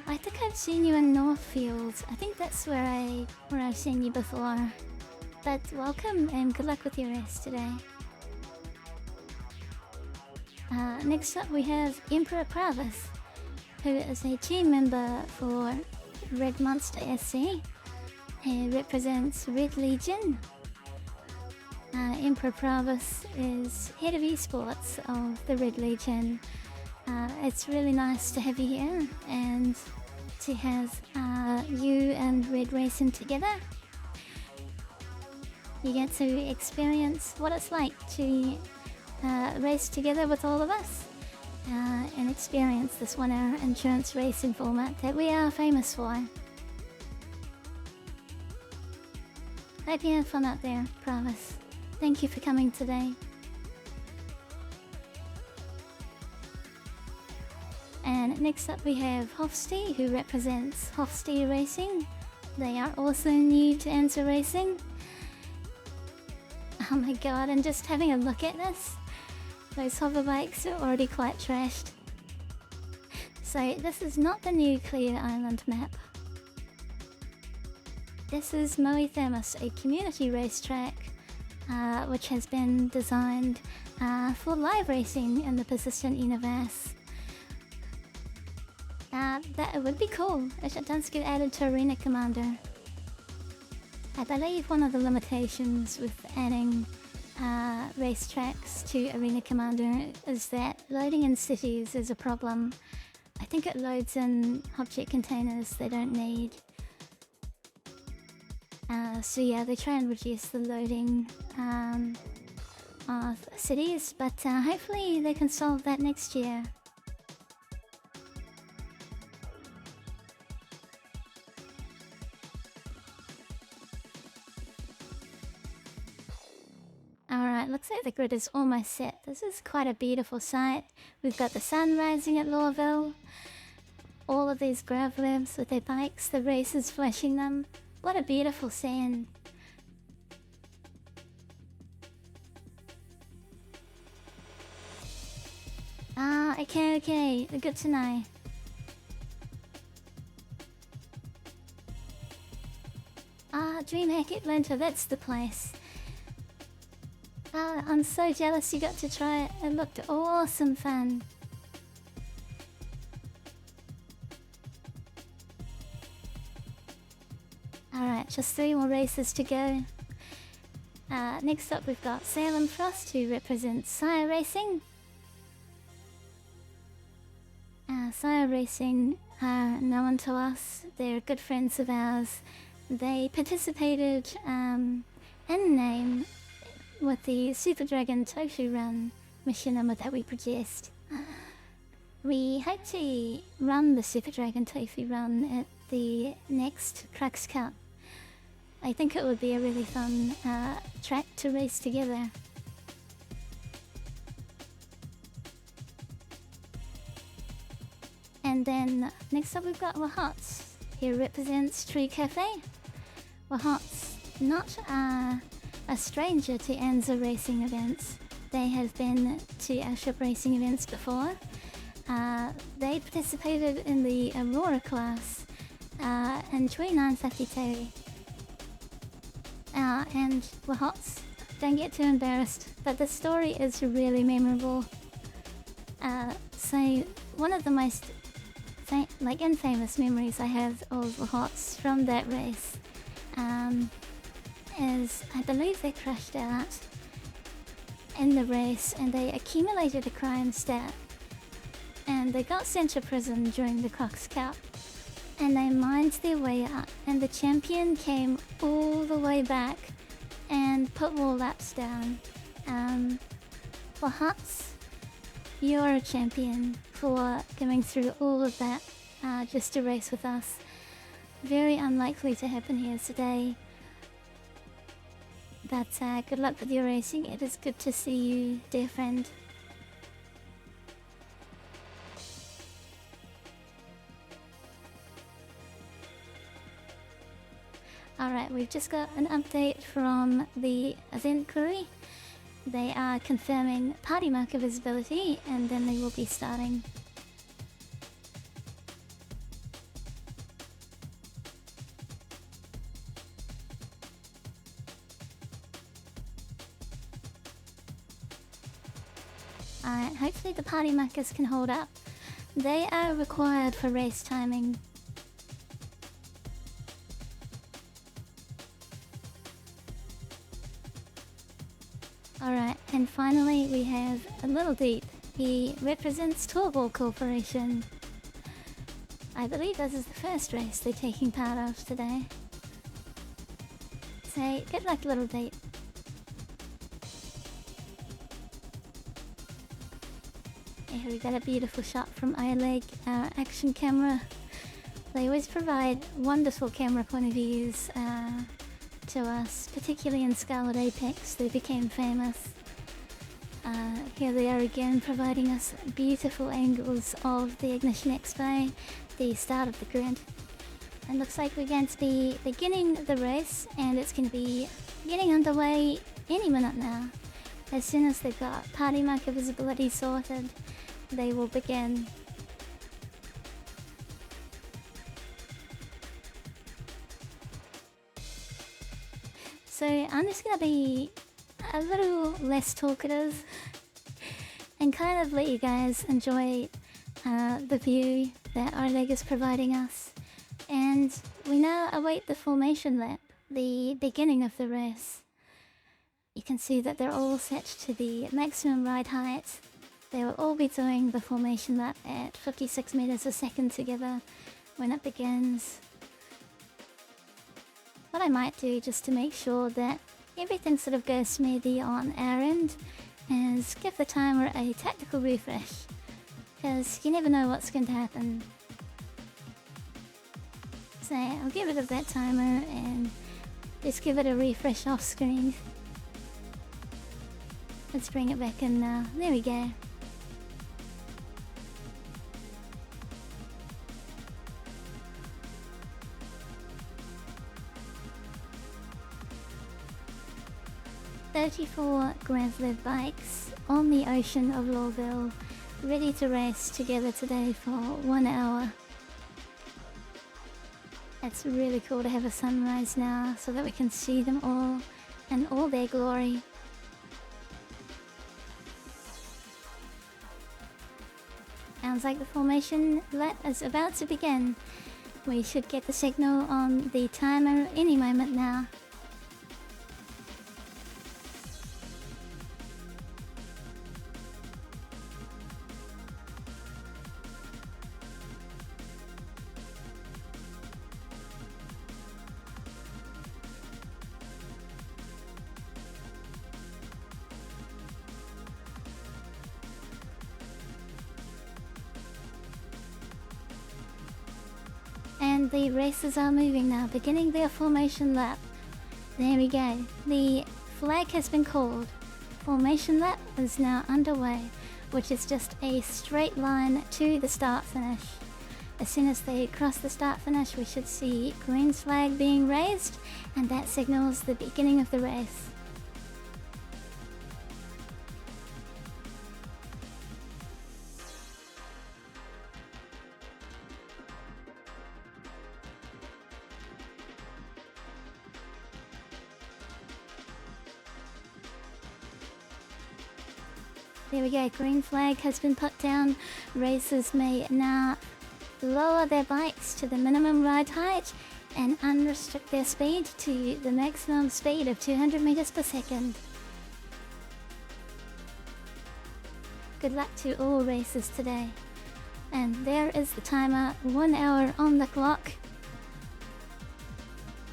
S1: I think I've seen you in Northfield. I think that's where I've seen you before. But welcome and good luck with your race today. Next up we have Emperor Pravis, who is a team member for Red Monster SC. He represents Red Legion. Emperor Pravis is head of esports of the Red Legion. It's really nice to have you here and to have you and Red racing together. You get to experience what it's like to race together with all of us and experience this 1 hour endurance racing format that we are famous for. Hope you have fun out there, Pravis. Thank you for coming today. And next up we have Hofsty, who represents Hofsty Racing. They are also new to Answer Racing. Oh my god, and just having a look at this, those hover bikes are already quite trashed. So this is not the new Clear Island map. This is Moe Thermos, a community racetrack which has been designed for live racing in the persistent universe. That would be cool if it does get added to Arena Commander. I believe one of the limitations with adding racetracks to Arena Commander is that loading in cities is a problem. I think it loads in object containers they don't need. So yeah, they try and reduce the loading of cities, but hopefully they can solve that next year. Alright, looks like the grid is almost set. This is quite a beautiful sight. We've got the sun rising at Lawville. All of these grav labs with their bikes, the racers flashing them. What a beautiful scene. Okay. Good to know. DreamHack Atlanta, that's the place. I'm so jealous you got to try it. It looked awesome fun. Alright, just 3 more races to go. Next up we've got Salem Frost, who represents Sire Racing. Sire Racing are known to us. They're good friends of ours. They participated in name with the Super Dragon Tofu Run machinima that we produced. We hope to run the Super Dragon Tofu Run at the next Crux Cup. I think it would be a really fun track to race together. And then next up we've got Wahots, who represents Tree Cafe. Wahots, not a stranger to Anza racing events. They have been to airship racing events before. They participated in the Aurora class in 2952. And Wahots, don't get too embarrassed, but the story is really memorable. So one of the most infamous memories I have of Wahots from that race is I believe they crashed out in the race and they accumulated a crime stat and they got sent to prison during the Crux Cup and they mined their way up and the champion came all the way back and put more laps down. Wahots, you're a champion for going through all of that just to race with us. Very unlikely to happen here today. But good luck with your racing. It is good to see you, dear friend. Alright, we've just got an update from the event crew. They are confirming party marker visibility, and then they will be starting. Alright, hopefully the party markers can hold up. They are required for race timing. Alright, and finally we have a little deep. He represents Torball Corporation. I believe this is the first race they're taking part of today. So, good luck, little deep. Here we got a beautiful shot from iLeg, our action camera. They always provide wonderful camera point of views to us, particularly in Scarlet Apex. They became famous. Here they are again, providing us beautiful angles of the Ignition Expo, the start of the grid. And looks like we're going to be beginning the race, and it's going to be getting underway any minute now. As soon as they've got party marker visibility sorted, they will begin. So I'm just gonna be a little less talkative and kind of let you guys enjoy the view that Oleg is providing us. And we now await the formation lap, the beginning of the race. You can see that they're all set to the maximum ride height. They will all be doing the formation lap at 56 meters a second together when it begins. What I might do, just to make sure that everything sort of goes smoothly on our end, is give the timer a tactical refresh, because you never know what's going to happen. So I'll get rid of that timer and just give it a refresh off screen. Let's bring it back in now. There we go. "34 Gravlev bikes on the ocean of Lowville, ready to race together today for 1 hour." It's really cool to have a sunrise now so that we can see them all in all their glory. Sounds like the formation lap is about to begin. We should get the signal on the timer any moment now. And the races are moving now, beginning their formation lap. There we go. The flag has been called. Formation lap is now underway, which is just a straight line to the start finish. As soon as they cross the start finish, we should see green flag being raised, and that signals the beginning of the race. There we go, green flag has been put down. Racers may now lower their bikes to the minimum ride height and unrestrict their speed to the maximum speed of 200 meters per second. Good luck to all racers today. And there is the timer, 1 hour on the clock.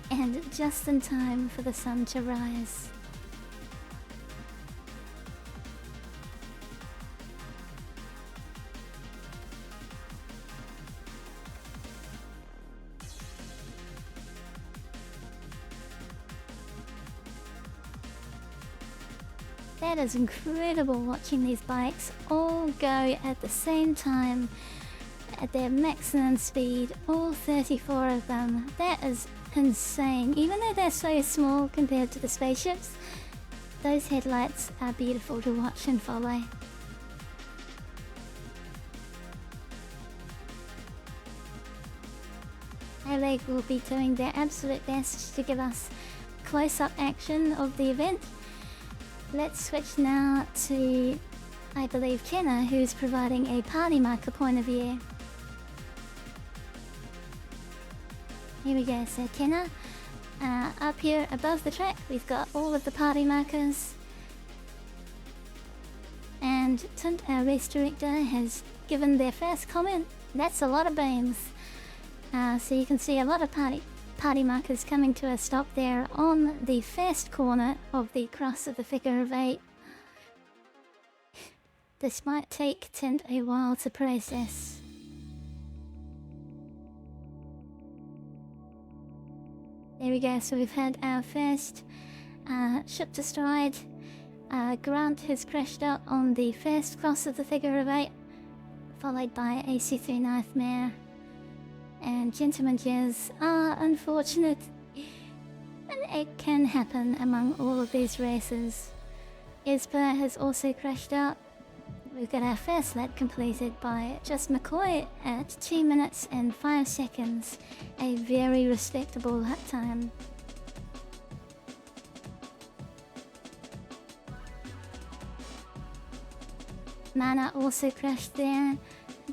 S1: And just in time for the sun to rise. That is incredible, watching these bikes all go at the same time at their maximum speed, all 34 of them. That is insane. Even though they're so small compared to the spaceships, those headlights are beautiful to watch and follow. Oleg will be doing their absolute best to give us close-up action of the event. Let's switch now to, I believe, Kenna, who's providing a party marker point of view. Here we go, so Kenna, up here above the track we've got all of the party markers. And Tint, our race director, has given their first comment. That's a lot of beams. So you can see a lot of party markers coming to a stop there on the first corner of the cross of the figure of 8. This might take Tint a while to process. There we go, so we've had our first ship to stride. Grant has crashed out on the first cross of the figure of 8, followed by a C3 Nightmare. And Gentleman Jazz are unfortunate, and it can happen among all of these races. Expo has also crashed out. We've got our first lap completed by Just McCoy at 2 minutes and 5 seconds, a very respectable lap time. Mana also crashed there.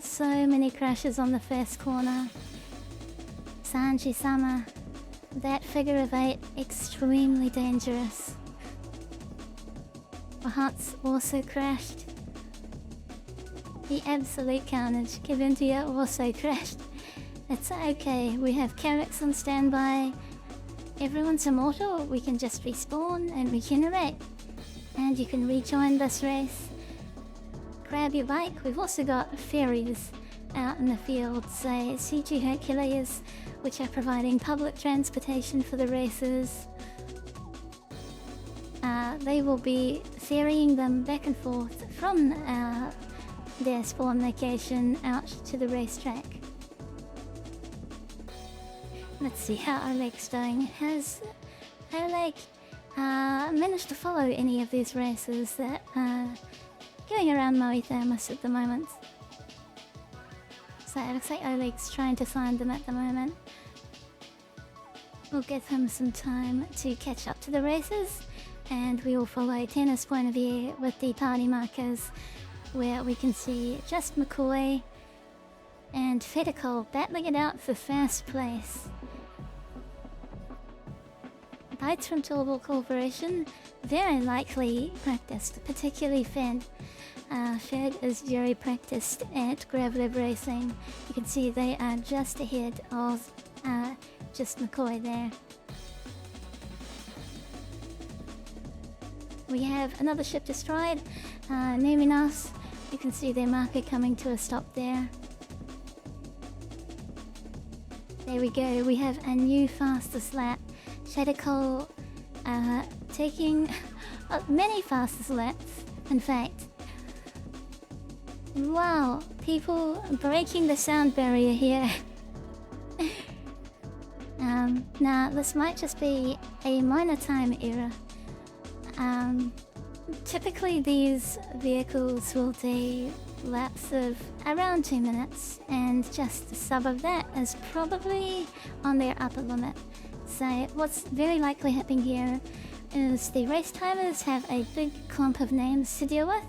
S1: So many crashes on the first corner. Sanji-sama, that figure of 8, extremely dangerous. Wahat's also crashed. The absolute carnage. Kevintia also crashed. It's okay, we have Carrix on standby. Everyone's immortal, we can just respawn and regenerate. And you can rejoin this race. Grab your bike. We've also got ferries out in the field, say CG Hercules, which are providing public transportation for the races. They will be ferrying them back and forth from their spawn location out to the racetrack. Let's see how Oleg's doing. Has Oleg managed to follow any of these races that are going around Maui Thermos at the moment? So it looks like Oleg's trying to find them at the moment. We'll give him some time to catch up to the races, and we will follow Tenna's point of view with the party markers, where we can see Just McCoy and Fetical battling it out for first place. Bites from Turbo Corporation, very likely practiced, particularly Fed. Fed is very practiced at Gravlib racing. You can see they are just ahead of Just McCoy there. We have another ship to stride, Numinos. You can see their marker coming to a stop there. There we go, we have a new fastest lap. Shadicol taking many fastest laps, in fact. Wow, people breaking the sound barrier here. Now, this might just be a minor time error. Typically these vehicles will do laps of around 2 minutes, and just a sub of that is probably on their upper limit. So what's very likely happening here is the race timers have a big clump of names to deal with,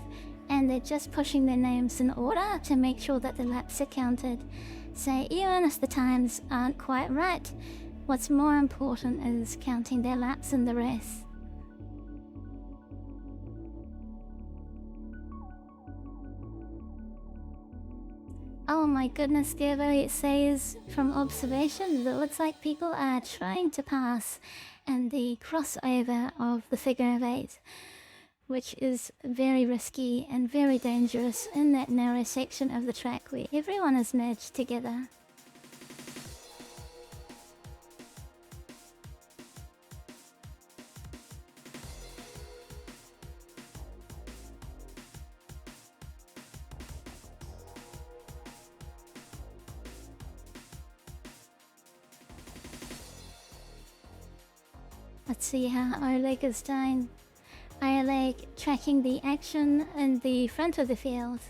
S1: and they're just pushing their names in order to make sure that the laps are counted. So even if the times aren't quite right, what's more important is counting their laps in the race. Oh my goodness, Gerbo, it says from observation that it looks like people are trying to pass in the crossover of the figure of 8, which is very risky and very dangerous in that narrow section of the track where everyone is merged together. Let's see how our leg is doing. Our leg tracking the action in the front of the field.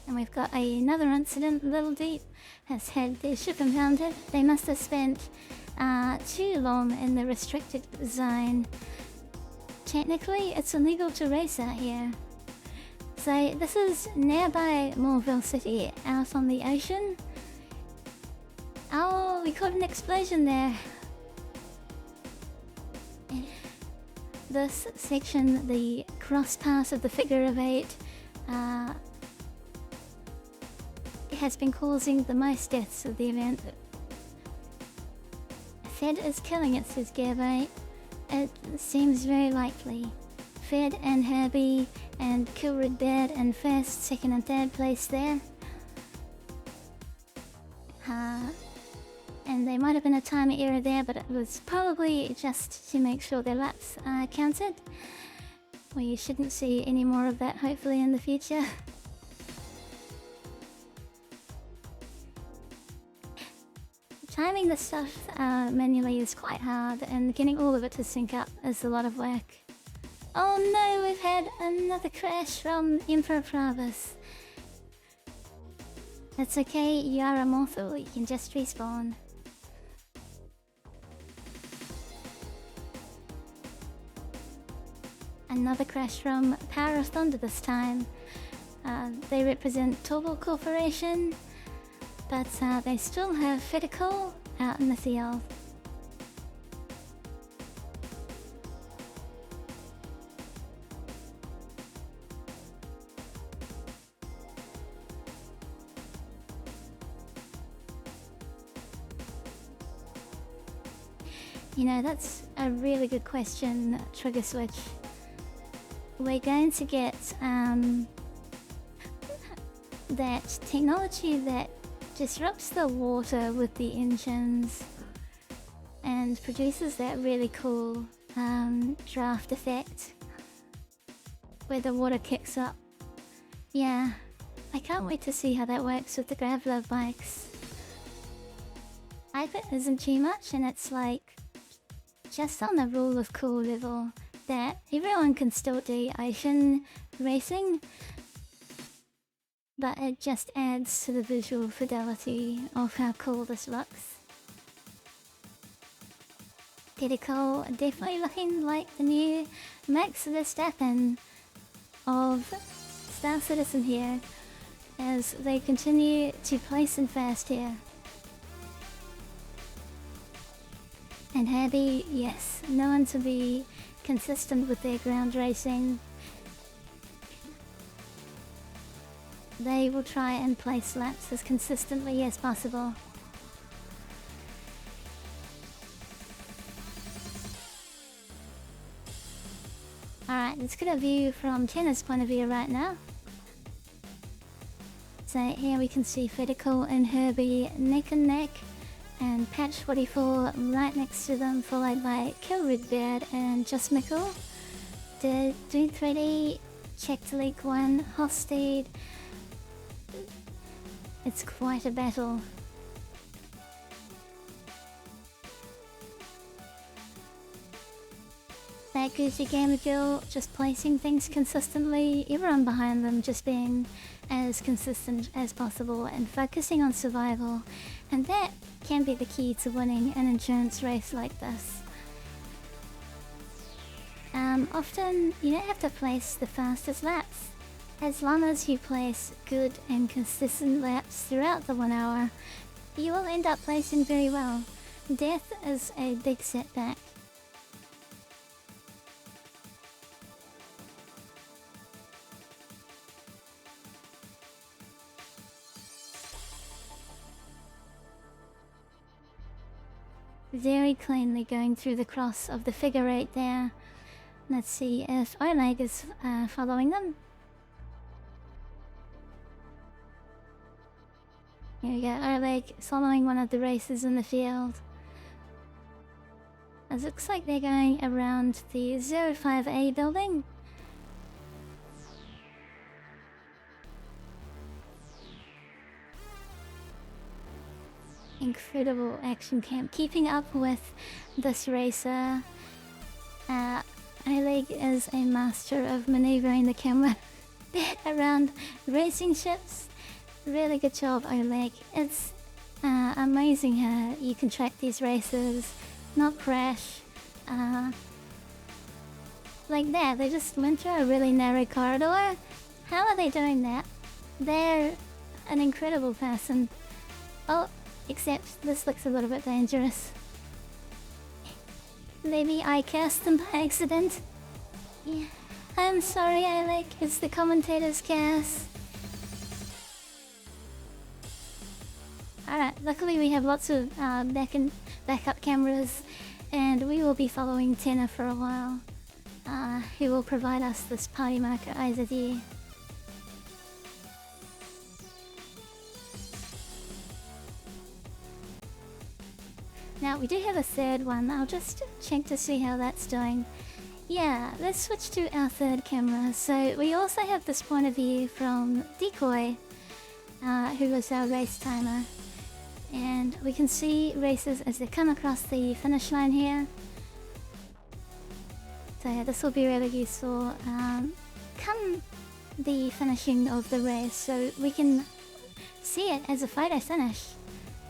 S1: And we've got another incident. Little Deep has had their ship impounded. They must have spent too long in the restricted zone. Technically, it's illegal to race out here. So this is nearby Morville City, out on the ocean. Oh, we caught an explosion there. This section, the cross pass of the figure of 8, has been causing the most deaths of the event. Fed is killing it, says Gabby. It seems very likely. Fed and Herbie and Checkered bad in first, second and third place there. And there might have been a time error there, but it was probably just to make sure their laps are counted. We shouldn't see any more of that hopefully in the future. Timing this stuff manually is quite hard, and getting all of it to sync up is a lot of work. Oh no, we've had another crash from Emperor Pravus. That's okay, you are immortal, you can just respawn. Another crash from Power of Thunder this time. They represent Tobal Corporation, but they still have Fedical out in the field. You know, that's a really good question, Trigger Switch. We're going to get that technology that disrupts the water with the engines and produces that really cool draft effect where the water kicks up. Yeah, I can't wait to see how that works with the Graveler bikes. I bet it isn't too much, and it's like just on the rule of cool level that everyone can still do ocean racing, but it just adds to the visual fidelity of how cool this looks. Fedical definitely looking like the new Max Verstappen of Star Citizen here, as they continue to place in first here. And Herbie, yes, known to be consistent with their ground racing. They will try and place laps as consistently as possible. Alright, let's get a view from Tenna's point of view right now. So here we can see Fedical and Herbie neck and neck, and Patch 44 right next to them, followed by Checkered and Just Mickle. The Dude 3D, Checked League 1, Hosted. It's quite a battle. That Goosey Gamer Girl just placing things consistently, everyone behind them just being as consistent as possible and focusing on survival, and that can be the key to winning an endurance race like this. Often you don't have to place the fastest laps. As long as you place good and consistent laps throughout the 1 hour, you will end up placing very well. Death is a big setback. Very cleanly going through the cross of the figure 8 there. Let's see if Oleg is following them. Here we go, Oleg following one of the racers in the field. It looks like they're going around the 05A building. incredible action cam. Keeping up with this racer, Oleg is a master of maneuvering the camera around racing ships. Really good job, Oleg. It's amazing how you can track these races, not crash. Like that, they just went through a really narrow corridor. How are they doing that? They're an incredible person. Oh, except this looks a little bit dangerous. Maybe I cast them by accident. Yeah, I'm sorry, Alec. It's the commentator's cast. Alright, luckily we have lots of backup cameras, and we will be following Tenna for a while. Who will provide us this party marker IZD. Now we do have a third one. I'll just check to see how that's doing. Yeah, let's switch to our third camera. So we also have this point of view from Decoy, who was our race timer. And we can see races as they come across the finish line here. So yeah, this will be really useful come the finishing of the race, so we can see it as a photo finish.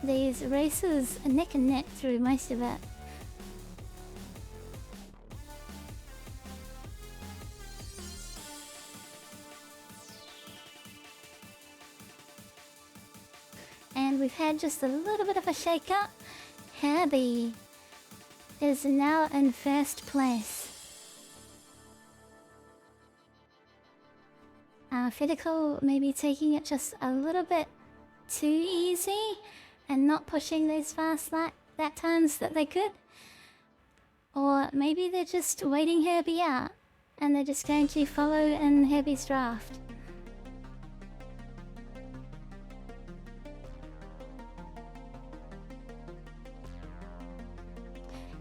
S1: These races are neck and neck through most of it. And we've had just a little bit of a shake-up. Herbie is now in first place. Fedical maybe taking it just a little bit too easy and not pushing those fast lap times that they could. Or maybe they're just waiting Herbie out and they're just going to follow in Herbie's draft.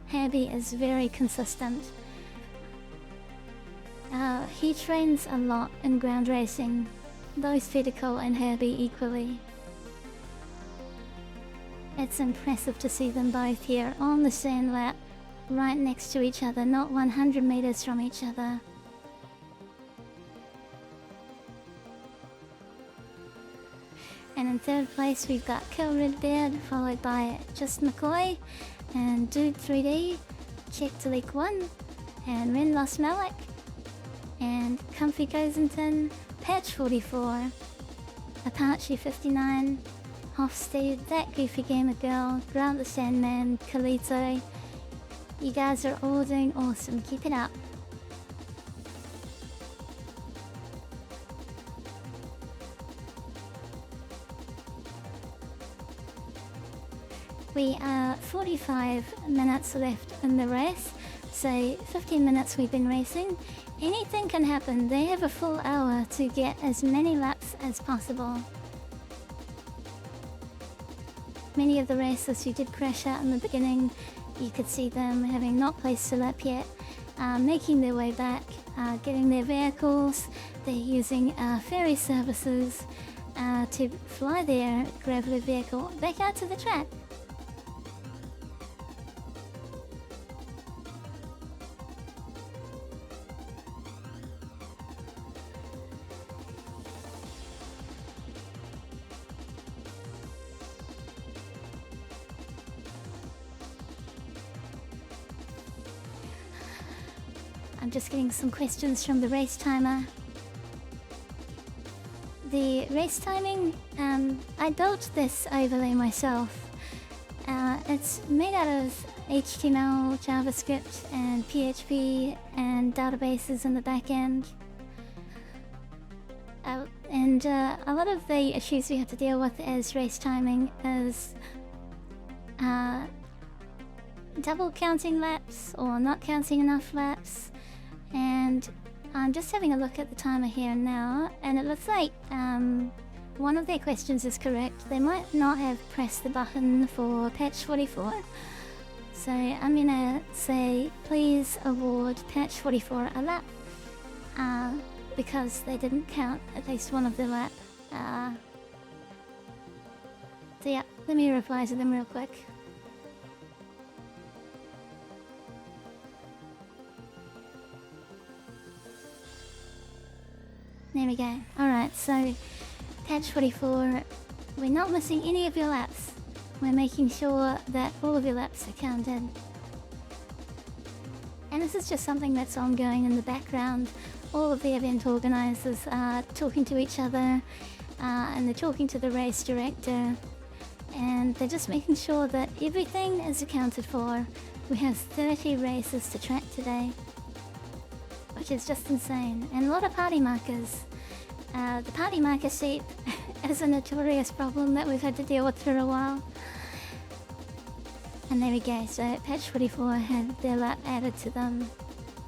S1: Herbie is very consistent. He trains a lot in ground racing, both Fedical and Herbie equally. It's impressive to see them both here on the sand lap, right next to each other, not 100 meters from each other. And in third place we've got Kill Redbeard, followed by Just McCoy, and Dude 3D, Check to Leak 1, and Ren Lost Malik, and Comfy Cosington, Patch 44, Apache 59, Hofstede, That Goofy Gamer Girl, Grant the Sandman, Kalito. You guys are all doing awesome, keep it up. We are 45 minutes left in the race, so 15 minutes we've been racing. Anything can happen. They have a full hour to get as many laps as possible. Many of the racers who did crash out in the beginning, you could see them having not placed a lap yet, making their way back, getting their vehicles. They're using ferry services to fly their gravelly vehicle back out to the track. I'm just getting some questions from the race timer. The race timing, I built this overlay myself. It's made out of HTML, JavaScript, and PHP, and databases in the back end. And a lot of the issues we have to deal with as race timing is double counting laps or not counting enough laps. And I'm just having a look at the timer here now, and it looks like one of their questions is correct. They might not have pressed the button for patch 44. So I'm gonna say please award patch 44 a lap, because they didn't count at least one of the lap. So yeah, let me reply to them real quick. There we go. Alright, so patch 44, we're not missing any of your laps. We're making sure that all of your laps are counted. And this is just something that's ongoing in the background. All of the event organisers are talking to each other, and they're talking to the race director, and they're just making sure that everything is accounted for. We have 30 races to track today, which is just insane, and a lot of party markers. The party marker sheet is a notorious problem that we've had to deal with for a while. And there we go, so patch 44 had their lap added to them.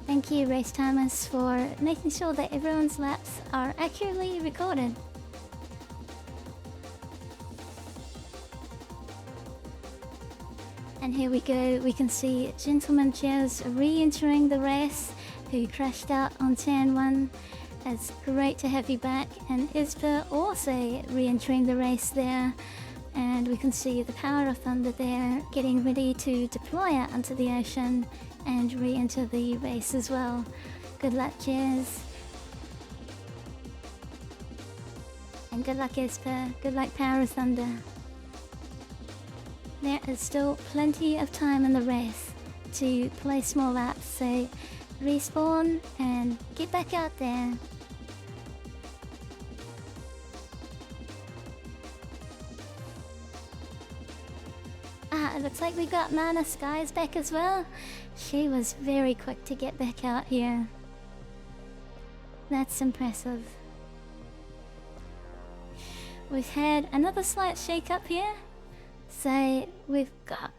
S1: Thank you, race timers, for making sure that everyone's laps are accurately recorded. And here we go, we can see Gentleman Cheers re-entering the race, who crashed out on turn 1. It's great to have you back, and Ispa also re-entering the race there. And we can see the Power of Thunder there, getting ready to deploy out onto the ocean and re-enter the race as well. Good luck, Cheers. And good luck, Ispa. Good luck, Power of Thunder. There is still plenty of time in the race to place more laps, so respawn and get back out there. It looks like we got Mana Skies back as well. She was very quick to get back out here. That's impressive. We've had another slight shake up here. So we've got,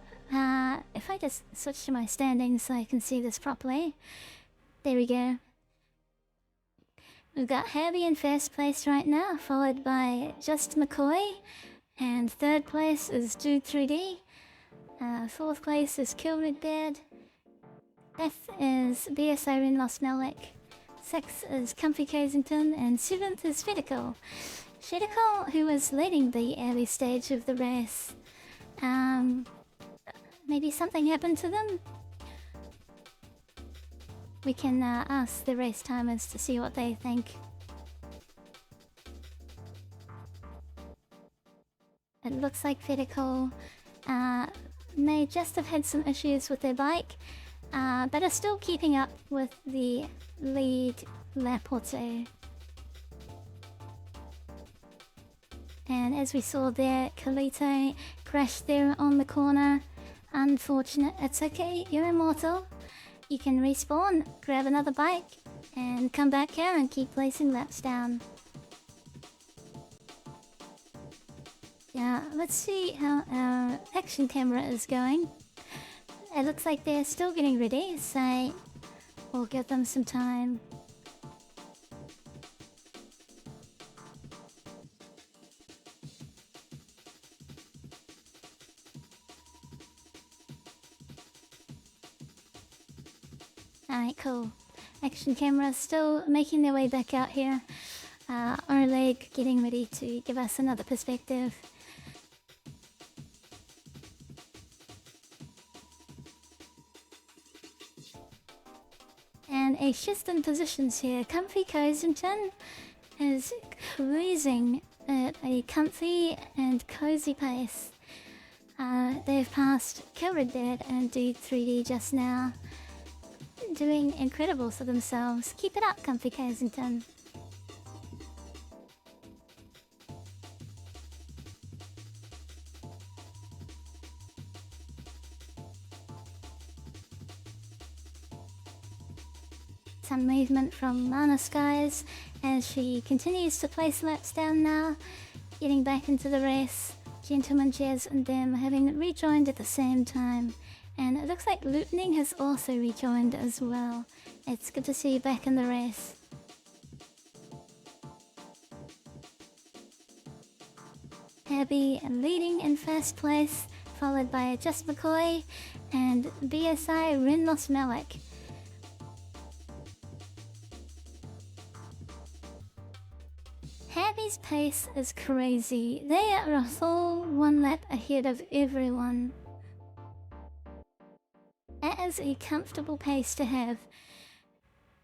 S1: if I just switch to my standings so I can see this properly. There we go. We've got Herbie in first place right now, followed by Just McCoy. And third place is Dude 3D. Fourth place is Kilred Beard. Fifth is BSI Rin Lost Malik. Sixth is Comfy Kazington. And seventh is Fedical. Fedical, who was leading the early stage of the race. Maybe something happened to them? We can ask the race timers to see what they think. It looks like Fedical may just have had some issues with their bike, but are still keeping up with the lead lap or two. And as we saw there, Kalito crashed there on the corner. Unfortunate. It's okay, you're immortal. You can respawn, grab another bike, and come back here and keep placing laps down. Yeah, let's see how our action camera is going. It looks like they're still getting ready, so we'll give them some time. Alright, cool. Action camera still making their way back out here. Our leg getting ready to give us another perspective. And a shift in positions here. Comfy Kosington is cruising at a comfy and cozy pace. They've passed Kilred Dead and Dude 3D just now. Doing incredible for themselves. Keep it up, Comfy Kensington. Some movement from Mana Skies as she continues to place laps down now, getting back into the race. Gentleman Jazz and them having rejoined at the same time. And it looks like Lootening has also rejoined as well. It's good to see you back in the race. Herbie leading in first place, followed by Just McCoy and BSI Rinlos Malik. Happy's pace is crazy. They are a whole 1 lap ahead of everyone. That is a comfortable pace to have.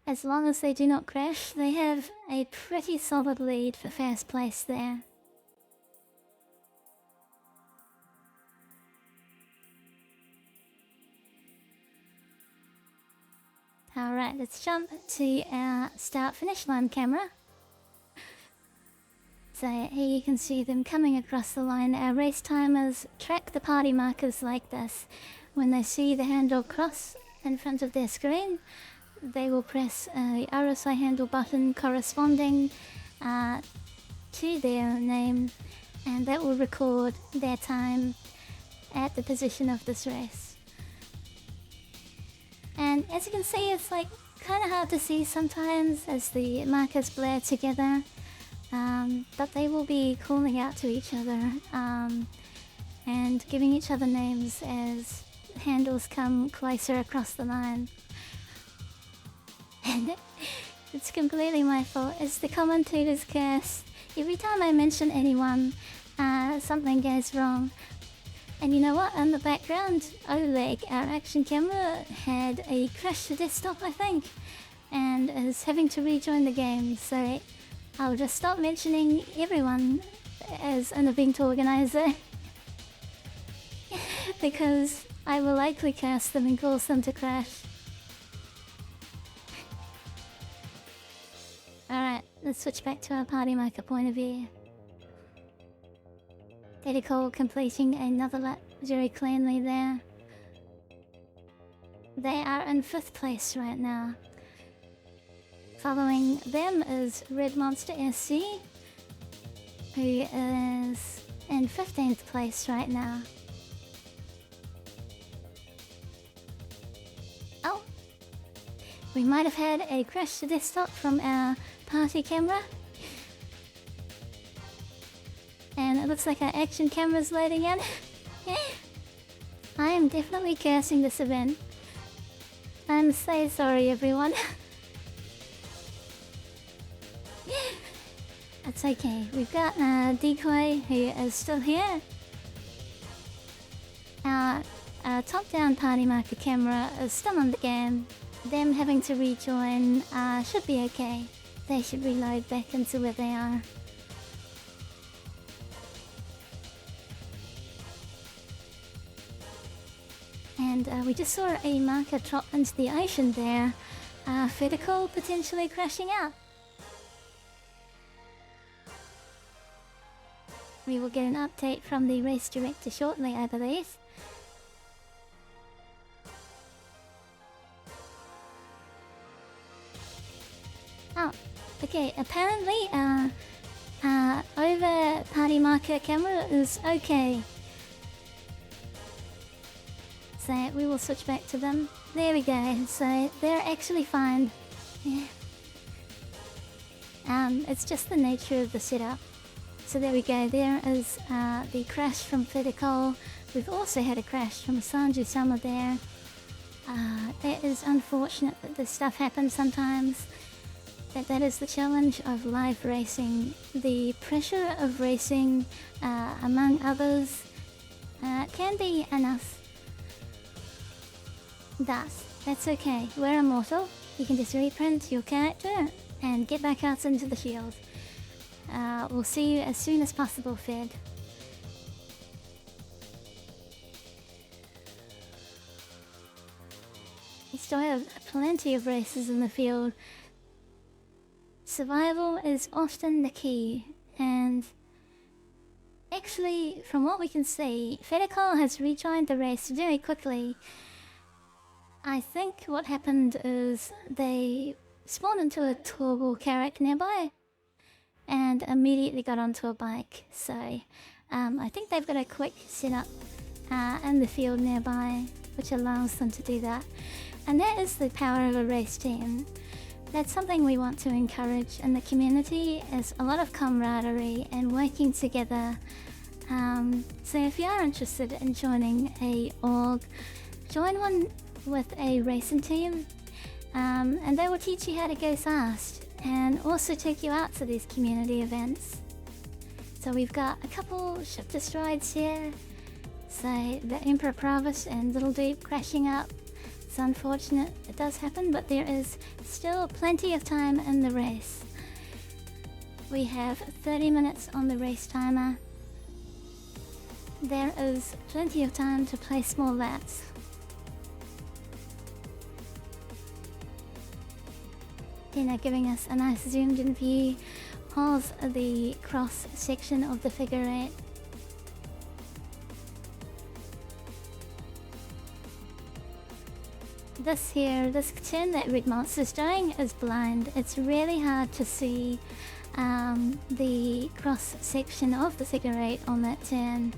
S1: As long as they do not crash, they have a pretty solid lead for first place there. Alright, let's jump to our start-finish line camera. So here you can see them coming across the line. Our race timers track the party markers like this. When they see the handle cross in front of their screen, they will press the RSI handle button corresponding to their name, and that will record their time at the position of this race. And as you can see, it's like kind of hard to see sometimes as the markers blur together, but they will be calling out to each other and giving each other names as handles come closer across the line. And it's completely my fault. It's the commentator's curse. Every time I mention anyone, something goes wrong. And you know what? In the background, Oleg, our action camera, had a crash to desktop, I think, and is having to rejoin the game. So I'll just stop mentioning everyone as an event organizer because I will likely curse them and cause them to crash. Alright, let's switch back to our party marker point of view. Dedical completing another lap very cleanly there. They are in 5th place right now. Following them is Red Monster SC, who is in 15th place right now. Oh! We might have had a crash to desktop from our party camera. And it looks like our action camera's loading in. I am definitely cursing this event. I'm so sorry, everyone. That's okay. We've got Decoy, who is still here. Our top-down party marker camera is still on the game. Them having to rejoin should be okay. They should reload back into where they are. And we just saw a marker drop into the ocean there. Fedical potentially crashing out. We will get an update from the race director shortly, I believe. Oh, okay, apparently over party marker camera is okay. So we will switch back to them. There we go, so they're actually fine. Yeah. It's just the nature of the setup. So there we go, there is the crash from Fedical. We've also had a crash from Sanju Sama there. It is unfortunate that this stuff happens sometimes. But that is the challenge of live racing. The pressure of racing, among others, can be enough. Thus, that's okay. We're immortal. You can just reprint your character and get back out into the field. We'll see you as soon as possible, Fed. We still have plenty of races in the field. Survival is often the key, and actually, from what we can see, Fedical has rejoined the race very quickly. I think what happened is they spawned into a turbo carrack nearby and immediately got onto a bike. So I think they've got a quick setup in the field nearby which allows them to do that. And that is the power of a race team. That's something we want to encourage in the community, is a lot of camaraderie and working together. So if you are interested in joining a org, join one with a racing team, and they will teach you how to go fast. and also take you out to these community events. So we've got a couple ship destroyeds here. So the Emperor Provis and Little Deep crashing up. It's unfortunate it does happen, but there is still plenty of time in the race. We have 30 minutes on the race timer. There is plenty of time to play small laps. Tina giving us a nice zoomed in view of the cross section of the figure eight. This turn that Red Monster's doing is blind. It's really hard to see the cross section of the figure eight on that turn.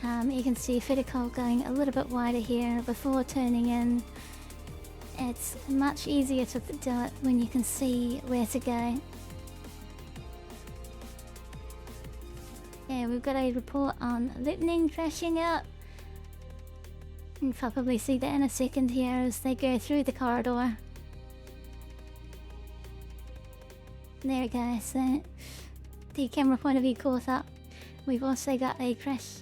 S1: You can see Fidicol going a little bit wider here before turning in. It's much easier to do it when you can see where to go. Yeah, we've got a report on Lightning crashing up. You'll probably see that in a second here as they go through the corridor. There we go, so the camera point of view caught up. We've also got a crash.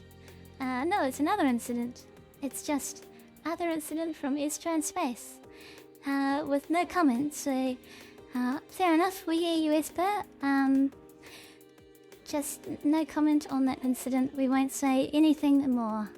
S1: No, it's another incident. It's just other incident from Eastern Space. With no comment, so fair enough, we hear you, Esper. Just no comment on that incident. We won't say anything more.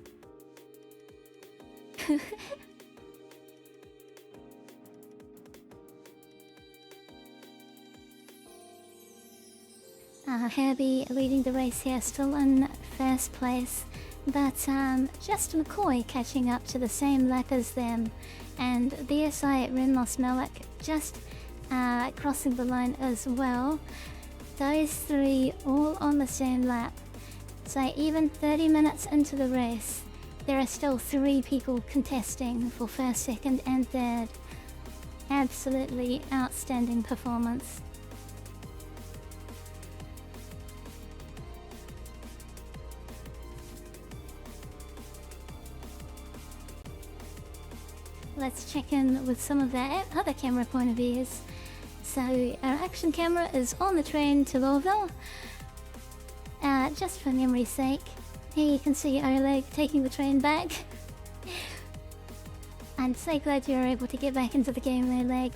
S1: Herbie leading the race here, still in first place. But just McCoy catching up to the same lap as them, and BSI at Renlos Malik just crossing the line as well. Those three all on the same lap. So even 30 minutes into the race, there are still 3 people contesting for first, second and third. Absolutely outstanding performance. Let's check in with some of the other camera point of views. So our action camera is on the train to Lowville. Just for memory's sake, here you can see Oleg taking the train back. I'm so glad you were able to get back into the game, Oleg.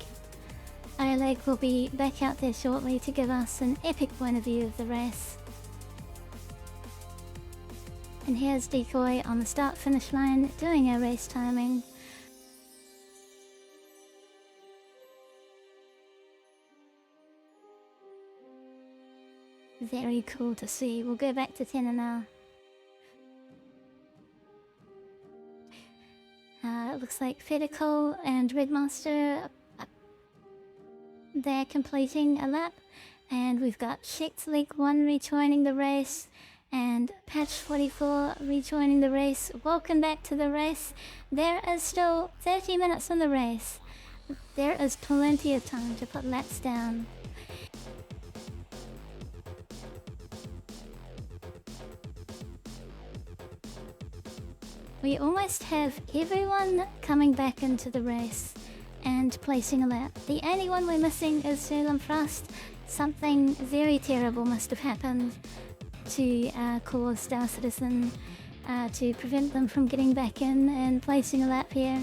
S1: Oleg will be back out there shortly to give us an epic point of view of the race. And here's Decoy on the start-finish line doing our race timing. Very cool to see. We'll go back to Tenor now. It looks like Fedicol and Redmaster, they're completing a lap. And we've got Checked League 1 rejoining the race. And Patch 44 rejoining the race. Welcome back to the race. There is still 30 minutes in the race. There is plenty of time to put laps down. We almost have everyone coming back into the race and placing a lap. The only one we're missing is Salem Frost. Something very terrible must have happened to cause Star Citizen to prevent them from getting back in and placing a lap here.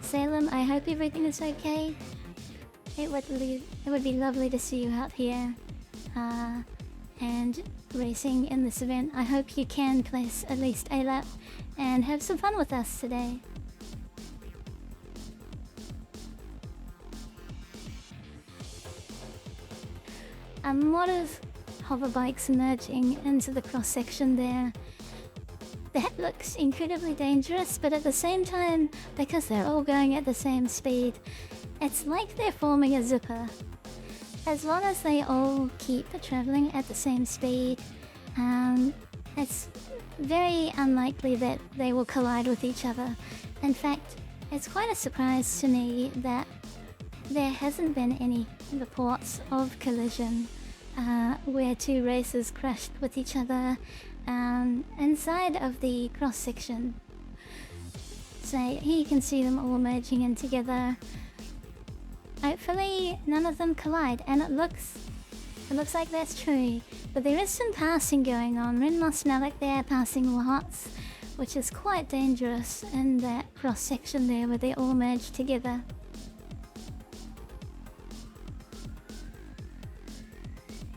S1: Salem, I hope everything is okay. It would be lovely to see you out here and racing in this event. I hope you can place at least a lap and have some fun with us today. A lot of hover bikes emerging into the cross section there. That looks incredibly dangerous, but at the same time, because they're all going at the same speed, it's like they're forming a zipper. As long as they all keep traveling at the same speed, it's very unlikely that they will collide with each other. In fact, it's quite a surprise to me that there hasn't been any reports of collision where 2 racers crashed with each other inside of the cross section. So here you can see them all merging in together. hopefully none of them collide, and it looks like that's true. But there is some passing going on. Ren must smell like they're passing lots, which is quite dangerous in that cross section there where they all merge together.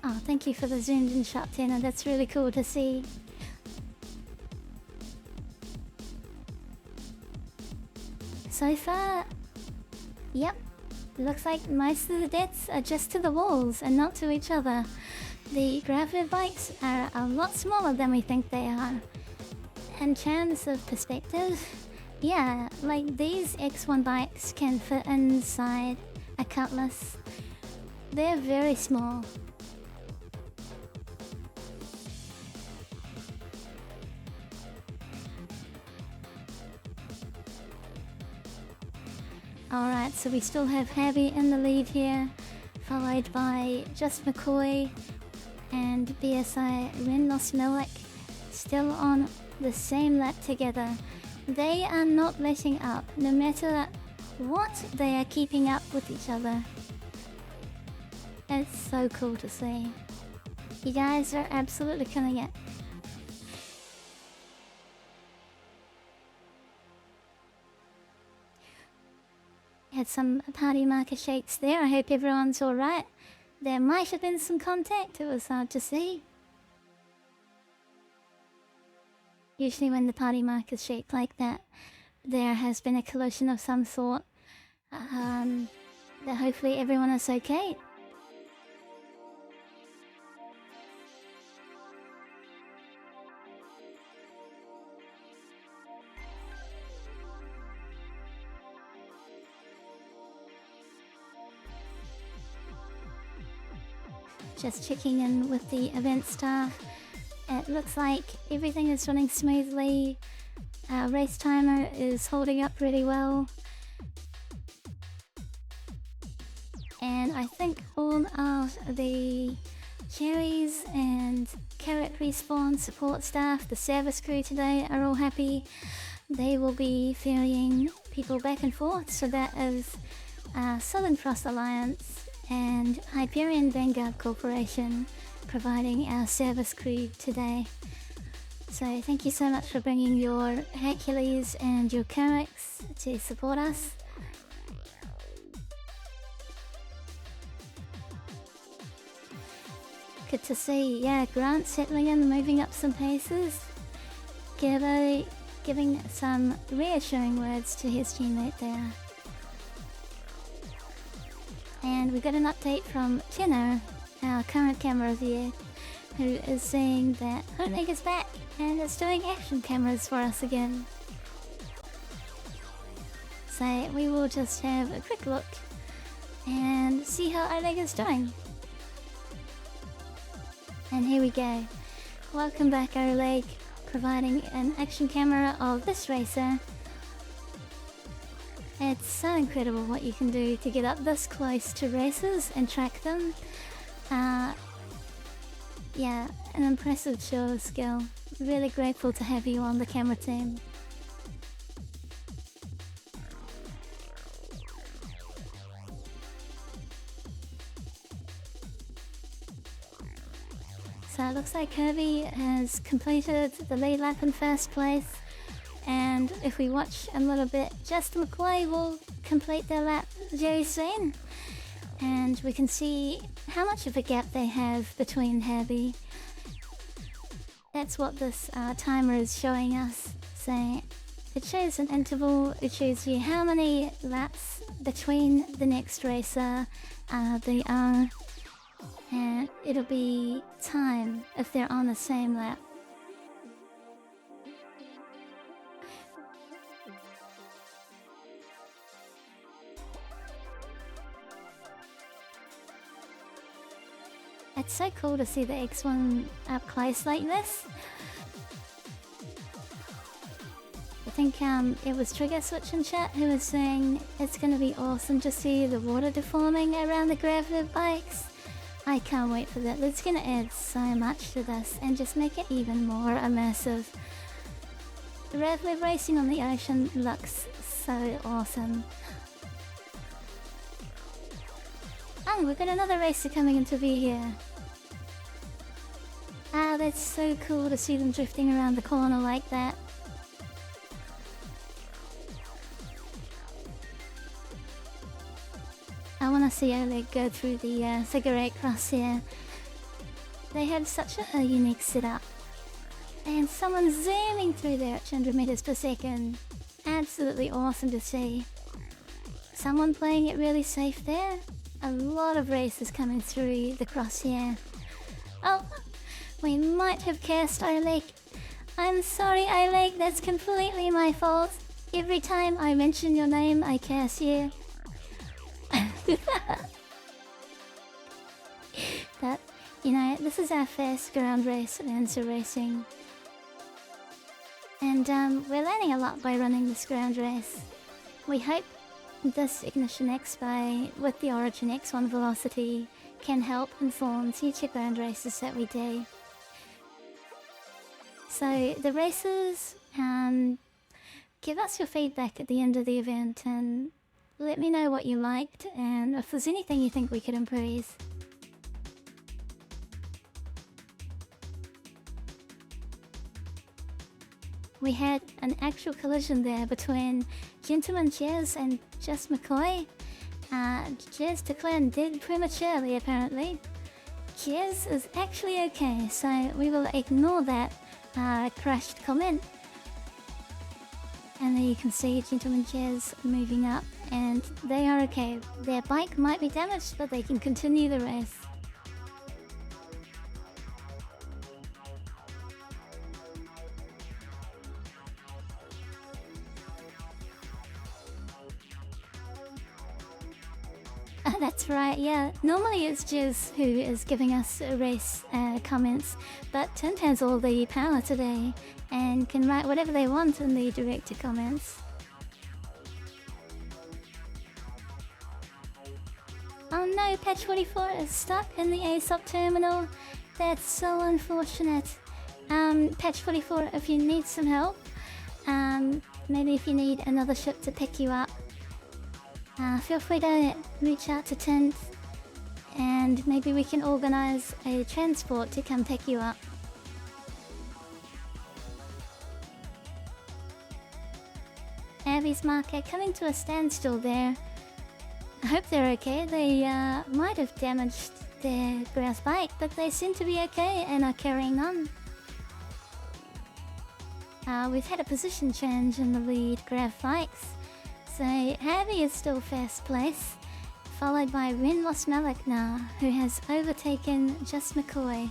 S1: Oh, thank you for the zoomed in shot, Tanner. That's really cool to see. So far, yep, looks like most of the deaths are just to the walls and not to each other. The gravel bikes are a lot smaller than we think they are. In terms of perspective, yeah, like these X1 bikes can fit inside a Cutlass. They're very small. Alright, so we still have Heavy in the lead here, followed by just McCoy and BSI Ren Nosmillik, still on the same lap together. They are not letting up. No matter what, they are keeping up with each other. It's so cool to see. You guys are absolutely killing it. Had some party marker shakes there. I hope everyone's alright. There might have been some contact. It was hard to see. Usually when the party markers shake like that, there has been a collision of some sort. That hopefully everyone is okay. Just checking in with the event staff. It looks like everything is running smoothly. Our race timer is holding up really well. And I think all of the Cherries and Carrot Respawn support staff, the service crew today, are all happy. They will be ferrying people back and forth, so that is Southern Cross Alliance and Hyperion Vanguard Corporation providing our service crew today. So thank you so much for bringing your Hercules and your Carracks to support us. Good to see, yeah, Grant settling in, moving up some paces. Gerbo giving some reassuring words to his teammate there. And we got an update from Tenor, our current camera viewer, who is saying that Honig is back and is doing action cameras for us again. So we will just have a quick look and see how Oleg is doing. And here we go. Welcome back, Oleg, providing an action camera of this racer. It's so incredible what you can do to get up this close to racers and track them. Yeah, an impressive show of skill. Really grateful to have you on the camera team. So it looks like Kirby has completed the lead lap in first place. And if we watch a little bit, just McCoy will complete their lap very soon. And we can see how much of a gap they have between Herbie. That's what this timer is showing us. So it shows an interval, it shows you how many laps between the next racer they are. And it'll be time if they're on the same lap. It's so cool to see the X1 up close like this. I think it was Trigger Switch in chat who was saying it's going to be awesome to see the water deforming around the gravitative bikes. I can't wait for that. It's going to add so much to this and just make it even more immersive. The Revliv racing on the ocean looks so awesome. Oh, we've got another racer coming into view here. Ah, that's so cool to see them drifting around the corner like that. I want to see Oleg go through the cigarette crosshair. They have such a unique setup. And someone zooming through there at 200 meters per second. Absolutely awesome to see. Someone playing it really safe there. A lot of racers coming through the crosshair. Oh, we might have cursed Oleg. I'm sorry, Oleg, that's completely my fault. Every time I mention your name, I curse you. But, you know, this is our first ground race at Answer Racing. And we're learning a lot by running this ground race. We hope this Ignition Expo with the Origin X1 velocity can help inform future ground races that we do. So the racers, give us your feedback at the end of the event and let me know what you liked and if there's anything you think we could improve. We had an actual collision there between Gentleman Jez and Just McCoy. Jez declared dead prematurely, apparently. Jez is actually okay, so we will ignore that crashed comment. And there you can see Gentleman Jez moving up, and they are okay. Their bike might be damaged, but they can continue the race. That's right, yeah. Normally it's Jez who is giving us race comments, but Tint has all the power today and can write whatever they want in the director comments. Oh no, Patch 44 is stuck in the ASOP terminal. That's so unfortunate. Patch 44, if you need some help, maybe if you need another ship to pick you up, feel free to reach out to Tint and maybe we can organize a transport to come pick you up. Abby's marker coming to a standstill there. I hope they're okay. They might have damaged their grass bike, but they seem to be okay and are carrying on. We've had a position change in the lead Graph bikes. So Abby is still first place, followed by Renlos Malik now, who has overtaken Just McCoy,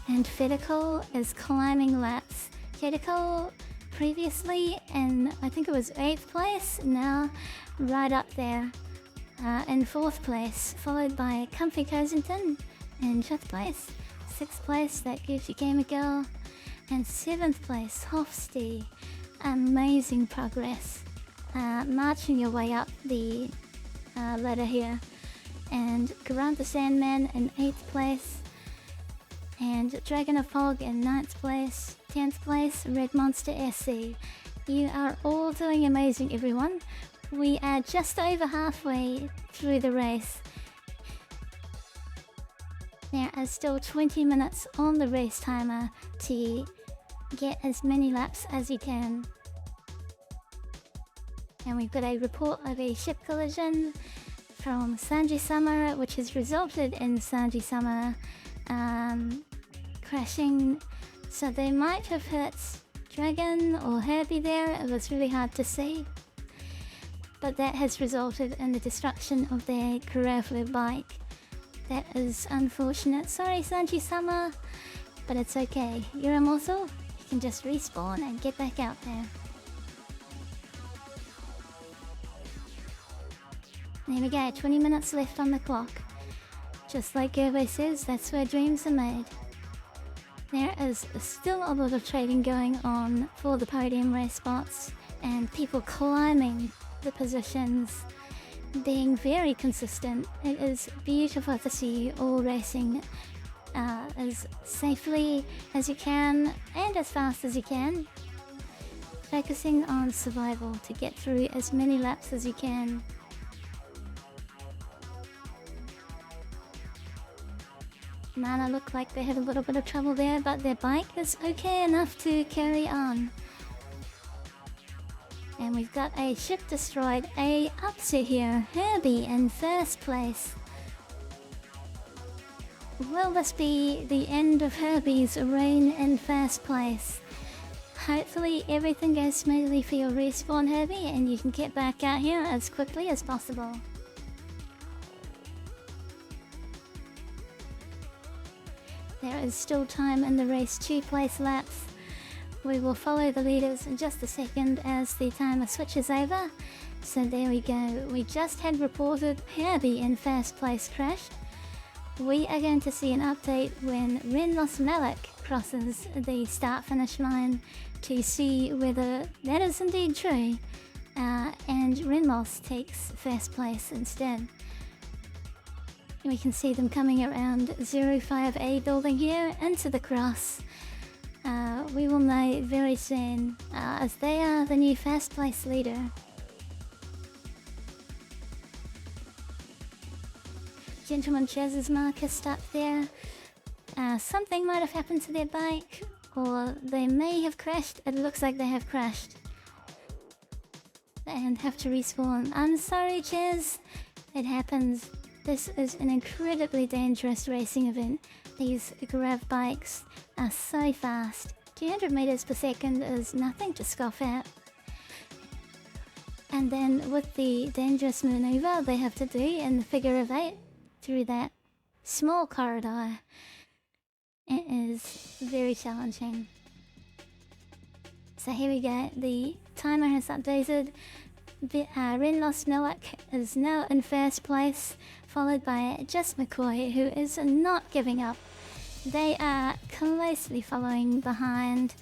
S1: and Fedicol is climbing laps. Fedicol previously in, I think it was 8th place, now right up there in 4th place, followed by Comfy Cosington in 5th place. 6th place, that gives you Gamer Girl, and 7th place, Hofsty. Amazing progress. Marching your way up the ladder here. And Garant the Sandman in 8th place. And Dragon of Fog in 9th place. 10th place, Red Monster SC. You are all doing amazing, everyone. We are just over halfway through the race. There are still 20 minutes on the race timer to get as many laps as you can. And we've got a report of a ship collision from Sanji Summer, which has resulted in Sanji Summer crashing. So they might have hit Dragon or Herbie there. It was really hard to see. But that has resulted in the destruction of their Karafla bike. That is unfortunate. Sorry, Sanji Summer, but it's okay. You're immortal. You can just respawn and get back out there. There we go, 20 minutes left on the clock. Just like Gervais says, that's where dreams are made. There is still a lot of trading going on for the podium race spots and people climbing the positions, being very consistent. It is beautiful to see you all racing as safely as you can and as fast as you can. Focusing on survival to get through as many laps as you can. Nana looked like they had a little bit of trouble there, but their bike is okay enough to carry on. And we've got a ship destroyed, a upset here. Herbie in first place. Will this be the end of Herbie's reign in first place? Hopefully everything goes smoothly for your respawn, Herbie, and you can get back out here as quickly as possible. There is still time in the race to place laps. We will follow the leaders in just a second as the timer switches over. So there we go. We just had reported Herbie in first place crashed. We are going to see an update when Renlos Malik crosses the start-finish line to see whether that is indeed true, and Renlos takes first place instead. We can see them coming around 05A building here into the cross. We will know very soon, as they are the new first place leader. Gentleman Chaz's Marcus up there. Something might have happened to their bike, or they may have crashed. It looks like they have crashed and have to respawn. I'm sorry, Chaz. It happens. This is an incredibly dangerous racing event. These grav bikes are so fast. 200 meters per second is nothing to scoff at. And then with the dangerous maneuver they have to do in the figure of 8 through that small corridor, it is very challenging. So here we go, the timer has updated. Renlos Milik is now in first place, followed by Jess McCoy, who is not giving up. They are closely following behind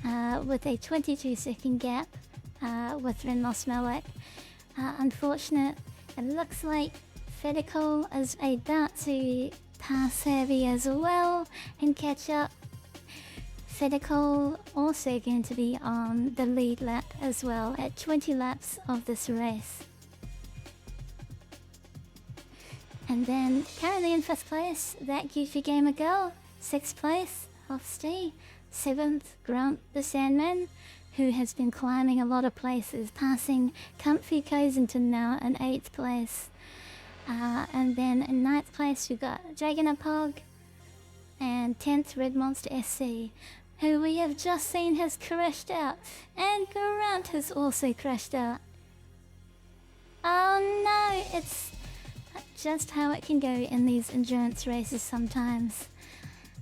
S1: with a 22-second gap with Renlos Milik. Unfortunate, it looks like Fedical is about to pass Heavy as well and catch up. Fedical also going to be on the lead lap as well at 20 laps of this race. And then currently in 5th place, that goofy gamer girl. 6th place, Hofsty. 7th, Grunt the Sandman, who has been climbing a lot of places, passing Comfy Cosenton now in 8th place. And then in 9th place we've got Dragonapog, and 10th Red Monster SC, who we have just seen has crashed out, and Grunt has also crashed out. Oh no, it's just how it can go in these endurance races sometimes.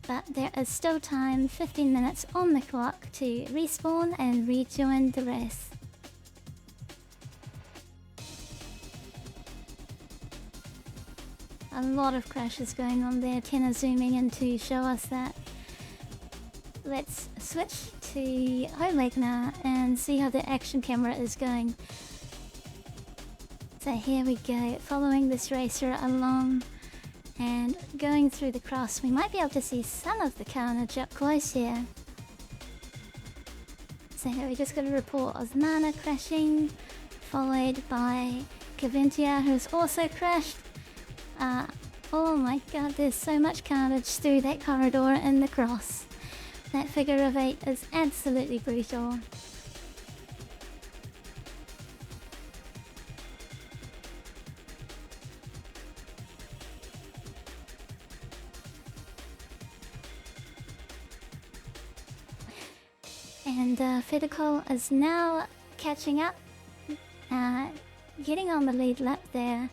S1: But there is still time, 15 minutes on the clock to respawn and rejoin the race. A lot of crashes going on there. Tenna zooming in to show us that. Let's switch to Home Lake now and see how the action camera is going. So here we go, following this racer along and going through the cross. We might be able to see some of the carnage up close here. So here we just got a report of Mana crashing, followed by Caventia, who's also crashed. Oh my god, there's so much carnage through that corridor in the cross. That figure of 8 is absolutely brutal. And Fedical is now catching up, getting on the lead lap there.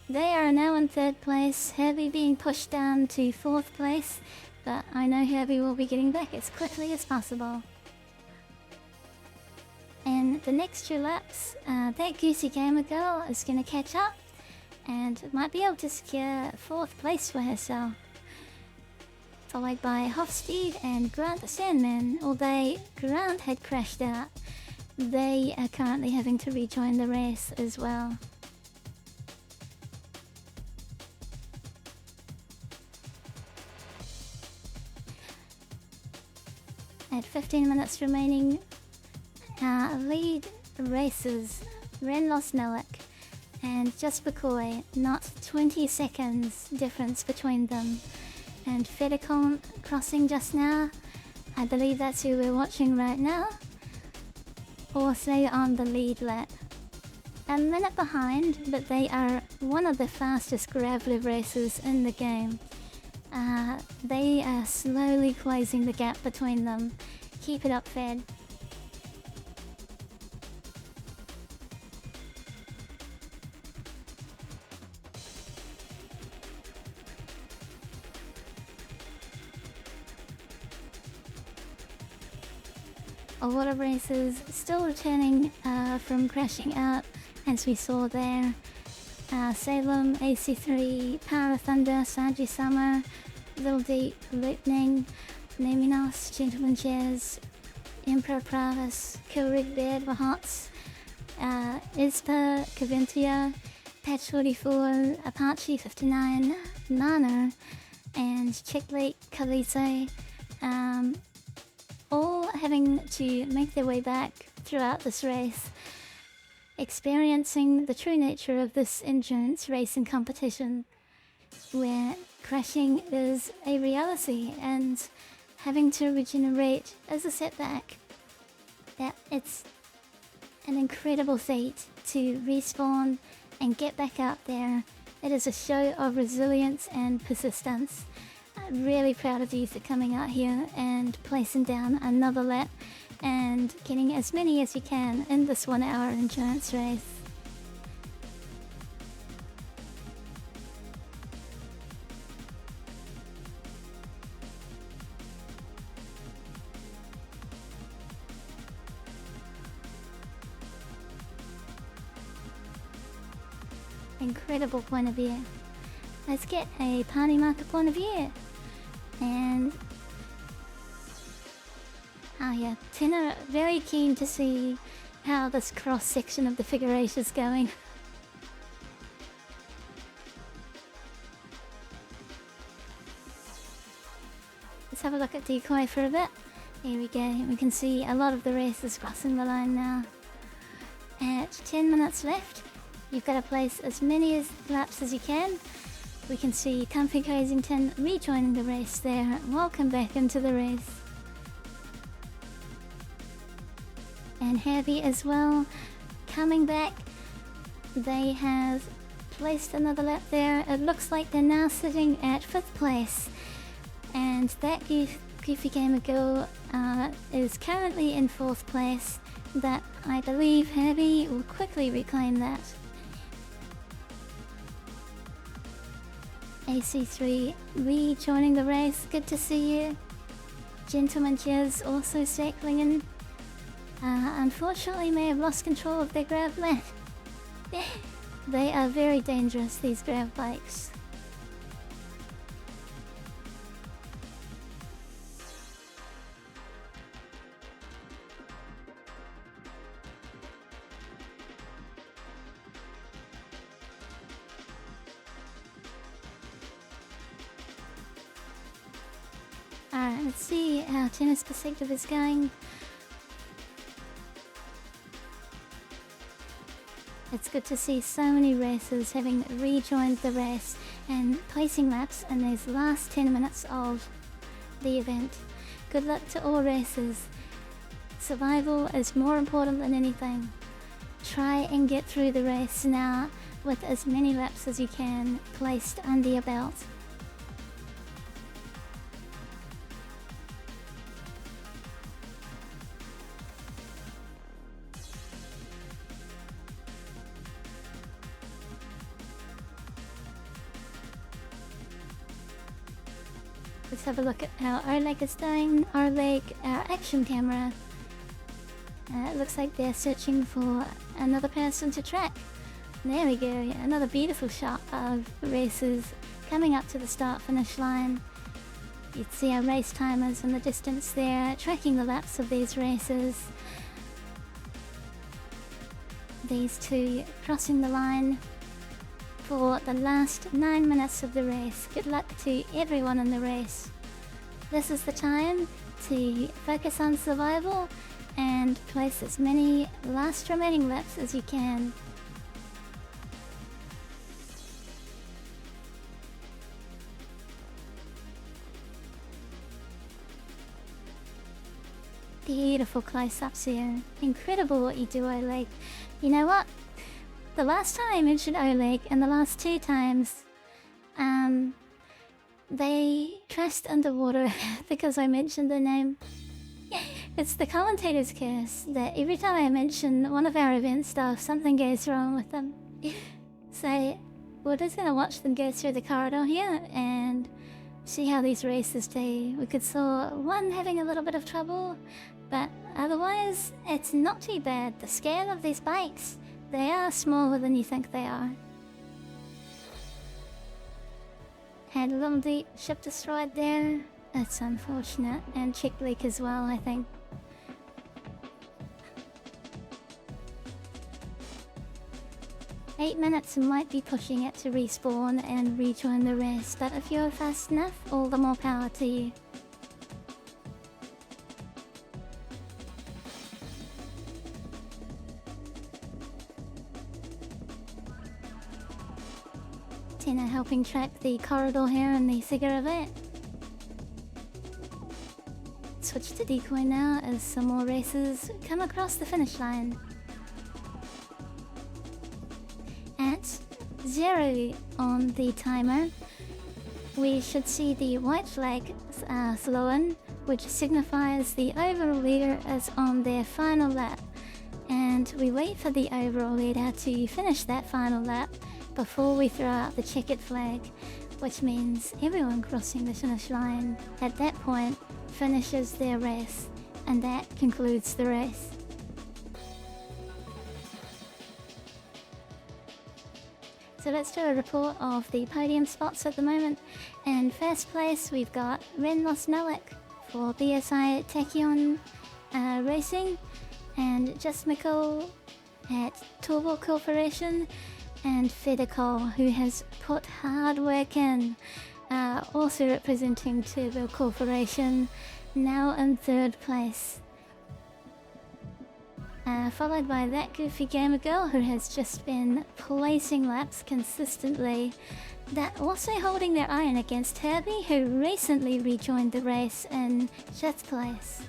S1: They are now in 3rd place, Herbie being pushed down to 4th place, but I know Herbie will be getting back as quickly as possible. And the next 2 laps, that Goosey Gamer girl is going to catch up and might be able to secure 4th place for herself. Followed by Hofstede and Grant the Sandman. Although Grant had crashed out, they are currently having to rejoin the race as well. At 15 minutes remaining, lead racers Renlos Milik and Just McCoy, not 20 seconds difference between them. and Fedicon crossing just now. I believe that's who we're watching right now. Also on the lead lap. A minute behind, but they are one of the fastest gravelly racers in the game. They are slowly closing the gap between them. Keep it up, Fed. A lot of racers still returning from crashing out, as we saw there. Salem, AC3, Power Thunder, Sanji Summer, Little Deep, Lightning, Neminos, Gentleman Jazz, Emperor Pravis, Killrig Bed, Vahots, Ispa, Caventia, Patch 44, Apache 59, Nano, and Checkered, Kalise, all having to make their way back throughout this race, experiencing the true nature of this endurance racing competition, where crashing is a reality and having to regenerate is a setback. That it's an incredible feat to respawn and get back out there. It is a show of resilience and persistence. I'm really proud of you for coming out here and placing down another lap and getting as many as you can in this 1 hour endurance race. Incredible point of view. Let's get a party marker point of view. And oh yeah, Tina very keen to see how this cross section of the figure eight is going. Let's have a look at decoy for a bit. Here we go. We can see a lot of the racers crossing the line now. At 10 minutes left, you've got to place as many laps as you can. We can see Comfy Crazington rejoining the race there. Welcome back into the race. And Heavy as well, coming back. They have placed another lap there. It looks like they're now sitting at 5th place. And that Goofy Gamer Girl is currently in 4th place. But I believe Heavy will quickly reclaim that. AC3 rejoining the race, good to see you. Gentleman Jazz also cycling in. Unfortunately may have lost control of their grav lane. They are very dangerous, these grav bikes. Alright, let's see how Tennis Perspective is going. It's good to see so many racers having rejoined the race and placing laps in these last 10 minutes of the event. Good luck to all racers. Survival is more important than anything. Try and get through the race now with as many laps as you can placed under your belt. Let's have a look at how Oleg is doing. Oleg, our action camera. It looks like they're searching for another person to track. There we go, another beautiful shot of racers coming up to the start-finish line. You'd see our race timers in the distance there, tracking the laps of these racers. These two crossing the line for the last 9 minutes of the race. Good luck to everyone in the race. This is the time to focus on survival and place as many last remaining laps as you can. beautiful close-ups here. Incredible what you do, Oleg. You know what? The last time I mentioned Oleg, and the last 2 times, they crashed underwater because I mentioned their name. It's the commentator's curse that every time I mention one of our event staff, something goes wrong with them. So we're just gonna watch them go through the corridor here and see how these races do. We could saw one having a little bit of trouble, but otherwise it's not too bad. The scale of these bikes, they are smaller than you think they are. Had a little deep ship destroyed there. It's unfortunate, and check leak as well, I think. Eight minutes might be pushing it to respawn and rejoin the rest, but if you're fast enough, all the more power to you. Tina helping track the corridor here in the figure of it. Switch to decoy now as some more racers come across the finish line. At 0 on the timer, we should see the white flag thrown, which signifies the overall leader is on their final lap. And we wait for the overall leader to finish that final lap before we throw out the checkered flag, which means everyone crossing the finish line at that point finishes their race, and that concludes the race. So let's do a report of the podium spots at the moment. In first place we've got Renlos Malik for BSI Tachyon Racing, and Just Mikkel at Turbo Corporation, and Fedicol, who has put hard work in, also representing Turbo Corporation, now in third place. Followed by That Goofy Gamer Girl, who has just been placing laps consistently. That also holding their iron against Herbie, who recently rejoined the race in 5th place.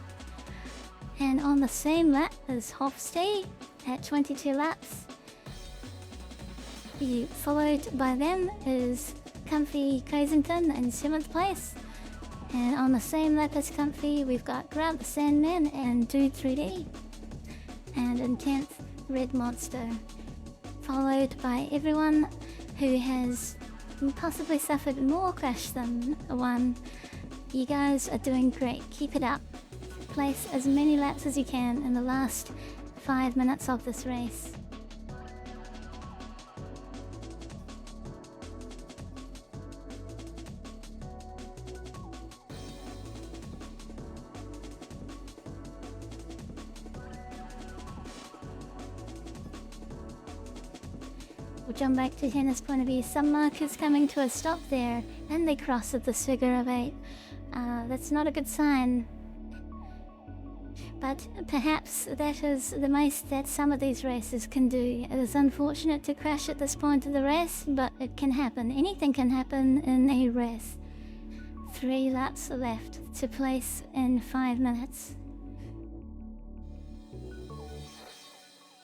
S1: And on the same lap as Hofstee at 22 laps. Followed by them is Comfy Crazington in 7th place. And on the same lap as Comfy, we've got Grant the Sandman and Dude 3D. And in 10th, Red Monster. Followed by everyone who has possibly suffered more crash than one. You guys are doing great. Keep it up. Place as many laps as you can in the last 5 minutes of this race. We'll jump back to Hannah's point of view. Some markers coming to a stop there, and they cross at the figure of 8. That's not a good sign. But perhaps that is the most that some of these races can do. It is unfortunate to crash at this point of the race, but it can happen. Anything can happen in a race. 3 laps left to place in 5 minutes.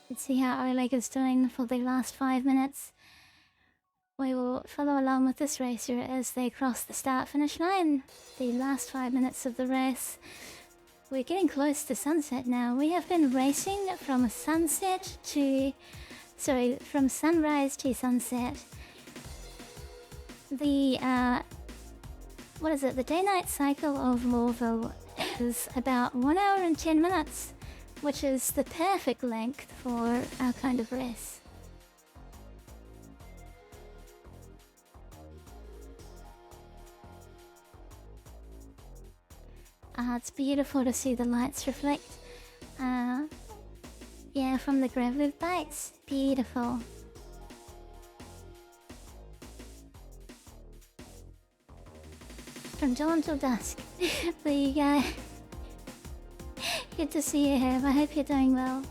S1: Let's see how Oleg is doing for the last 5 minutes. We will follow along with this racer as they cross the start-finish line. The last 5 minutes of the race. We're getting close to sunset now. We have been racing from sunset to... from sunrise to sunset. The, the day-night cycle of Lorville is about 1 hour and 10 minutes. Which is the perfect length for our kind of race. It's beautiful to see the lights reflect. Yeah, from the gravel bikes. Beautiful. From dawn till dusk. There you go. Good to see you, Herb. I hope you're doing well.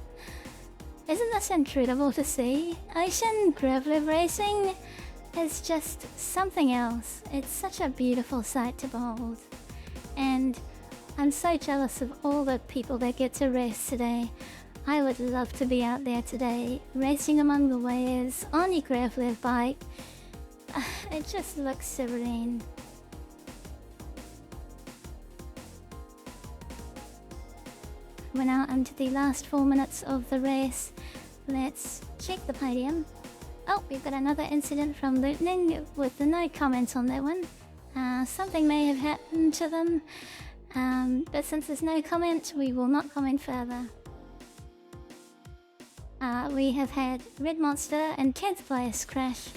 S1: Isn't this incredible to see? Ocean gravel racing is just something else. It's such a beautiful sight to behold. And I'm so jealous of all the people that get to race today. I would love to be out there today, racing among the waves on your graveler bike. It just looks serene. We're now into the last 4 minutes of the race. Let's check the podium. Oh, we've got another incident from Lootening with no comment on that one. Something may have happened to them, but since there's no comment, we will not comment further. We have had Red Monster in 10th place crash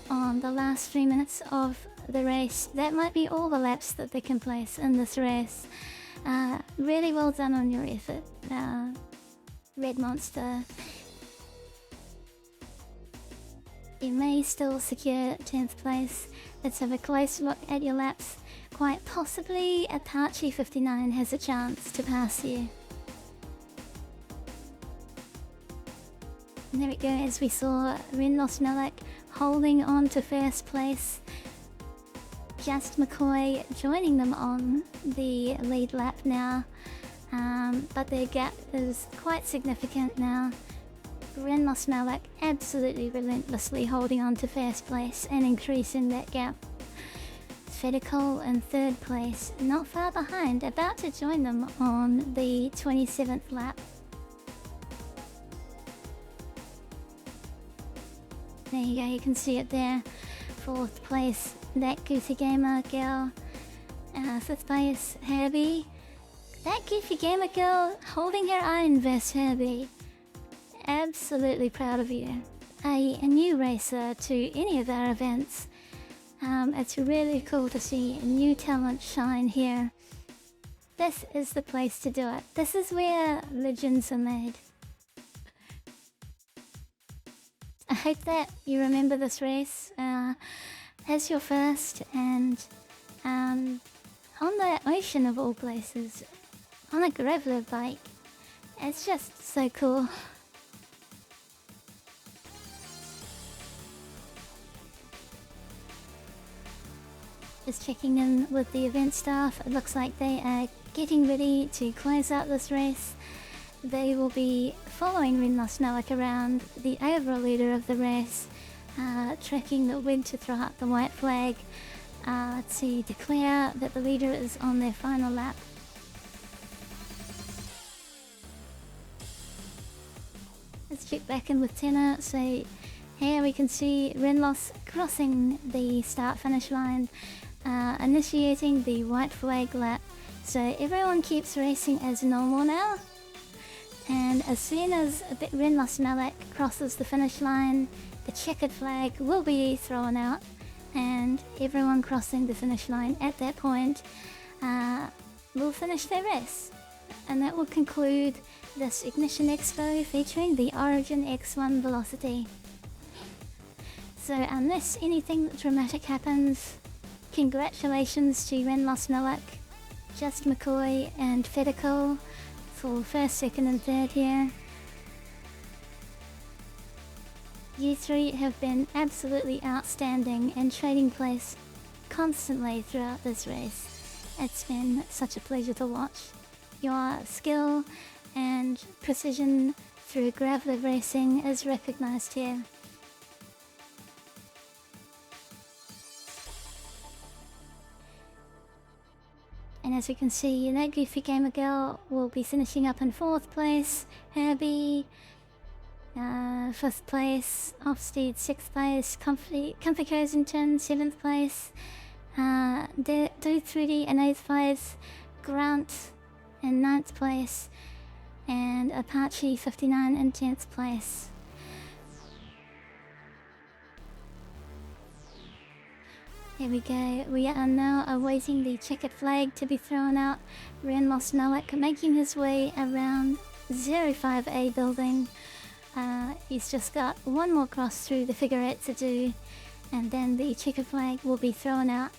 S1: on the last 3 minutes of the race. That might be all the laps that they can place in this race. Really well done on your effort, Red Monster. You may still secure 10th place. Let's have a close look at your laps. Quite possibly Apache 59 has a chance to pass you. And there we go, as we saw Renlos Malik holding on to first place. Just McCoy joining them on the lead lap now, but their gap is quite significant now. Renlos Malik absolutely relentlessly holding on to first place and increasing that gap. Fedical in 3rd place, not far behind, about to join them on the 27th lap. There you go, you can see it there. 4th place, that Goofy Gamer girl. 5th place, Herbie. That Goofy Gamer girl holding her own versus Herbie. Absolutely proud of you. A new racer to any of our events. It's really cool to see new talent shine here. This is the place to do it. This is where legends are made. I hope that you remember this race as your first, and on the ocean of all places, on a graveler bike. It's just so cool. Just checking in with the event staff. It looks like they are getting ready to close out this race. They will be following Renlos Malik around, the overall leader of the race, tracking the wind to throw out the white flag to declare that the leader is on their final lap. Let's check back in with Tenor. So here we can see Renlos crossing the start-finish line, initiating the white flag lap. So everyone keeps racing as normal now. And as soon as Renlos Malik crosses the finish line, the checkered flag will be thrown out, and everyone crossing the finish line at that point will finish their race. And that will conclude this Ignition Expo featuring the Origin X1 Velocity. So unless anything dramatic happens, congratulations to Renlos Malik, Just McCoy and Fedical for 1st, 2nd and 3rd here. You three have been absolutely outstanding and trading place constantly throughout this race. It's been such a pleasure to watch. Your skill and precision through graveler racing is recognized here. And as we can see, that Goofy Gamer girl will be finishing up in 4th place. Herbie, 5th place. Offsteed, 6th place. Comfy Cosenton, 7th place. Trudy in 8th place. Grant in 9th place. And Apache 59 in 10th place. Here we go. We are now awaiting the checkered flag to be thrown out. Renlos Malik making his way around 05A building. He's just got one more cross through the figurette to do, and then the checkered flag will be thrown out.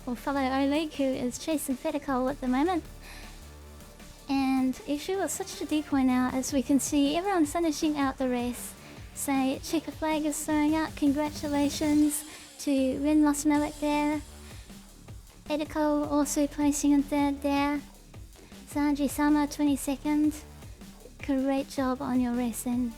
S1: We'll follow Oleg, who is chasing Fedical at the moment. And Ishu is such a decoy now, as we can see everyone finishing out the race. So Checkered flag is throwing out congratulations to Rin Losmelik there. Ediko also placing in third there. Sanji Sama 22nd. Great job on your racing.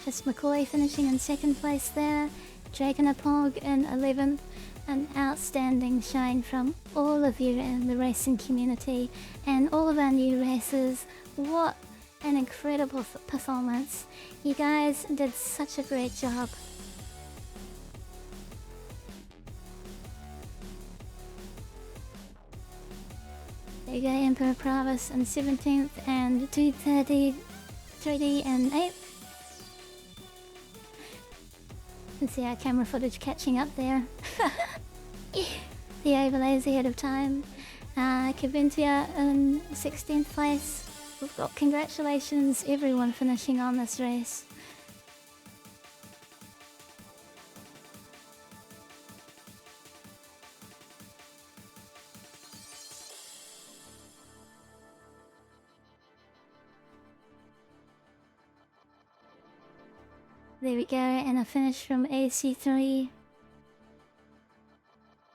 S1: Just McCoy finishing in second place there. Dragonapog in 11th. An outstanding shine from all of you in the racing community and all of our new racers. What an incredible performance. You guys did such a great job. There you go, Emperor Pravis in 17th and 230, 3D and 8th. You can see our camera footage catching up there. The overlays ahead of time. Cavintia in 16th place. We've got congratulations everyone finishing on this race. There we go, and a finish from AC3.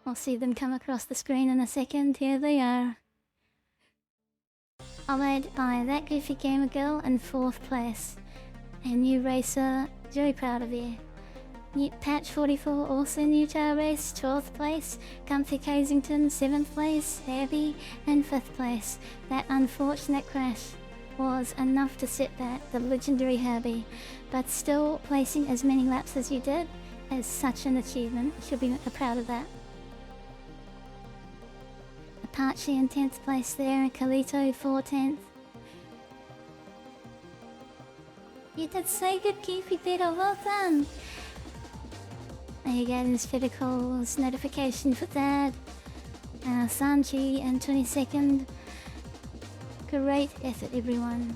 S1: I'll see them come across the screen in a second. Here they are. Followed by that goofy gamer girl in 4th place. A new racer, very proud of you. Patch 44 also new to our race, 12th place. Comfy Casington 7th place. Herbie in 5th place. That unfortunate crash was enough to set back the legendary Herbie, but still placing as many laps as you did is such an achievement. You should be proud of that. Apache in 10th place there, and Kalito 14th. You did so good, Keefy Peter, well done! There you go, there's Fiddicle's notification for that. Sanji in 22nd. Great effort, everyone.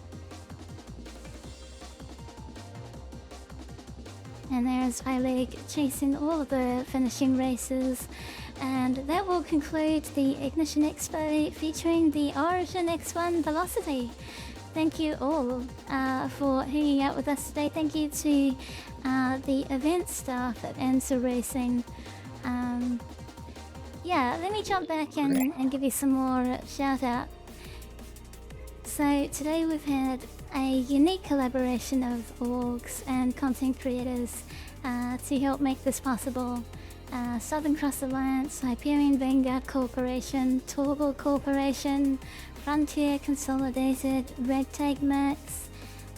S1: And there's Ileg chasing all of the finishing races. And that will conclude the Ignition Expo featuring the Origin X1 Velocity. Thank you all for hanging out with us today. Thank you to the event staff at Answer Racing. Yeah, let me jump back and give you some more shout out. So today we've had a unique collaboration of orgs and content creators to help make this possible. Southern Cross Alliance, Hyperion Vanguard Corporation, Torgal Corporation, Frontier Consolidated, Ragtag Max,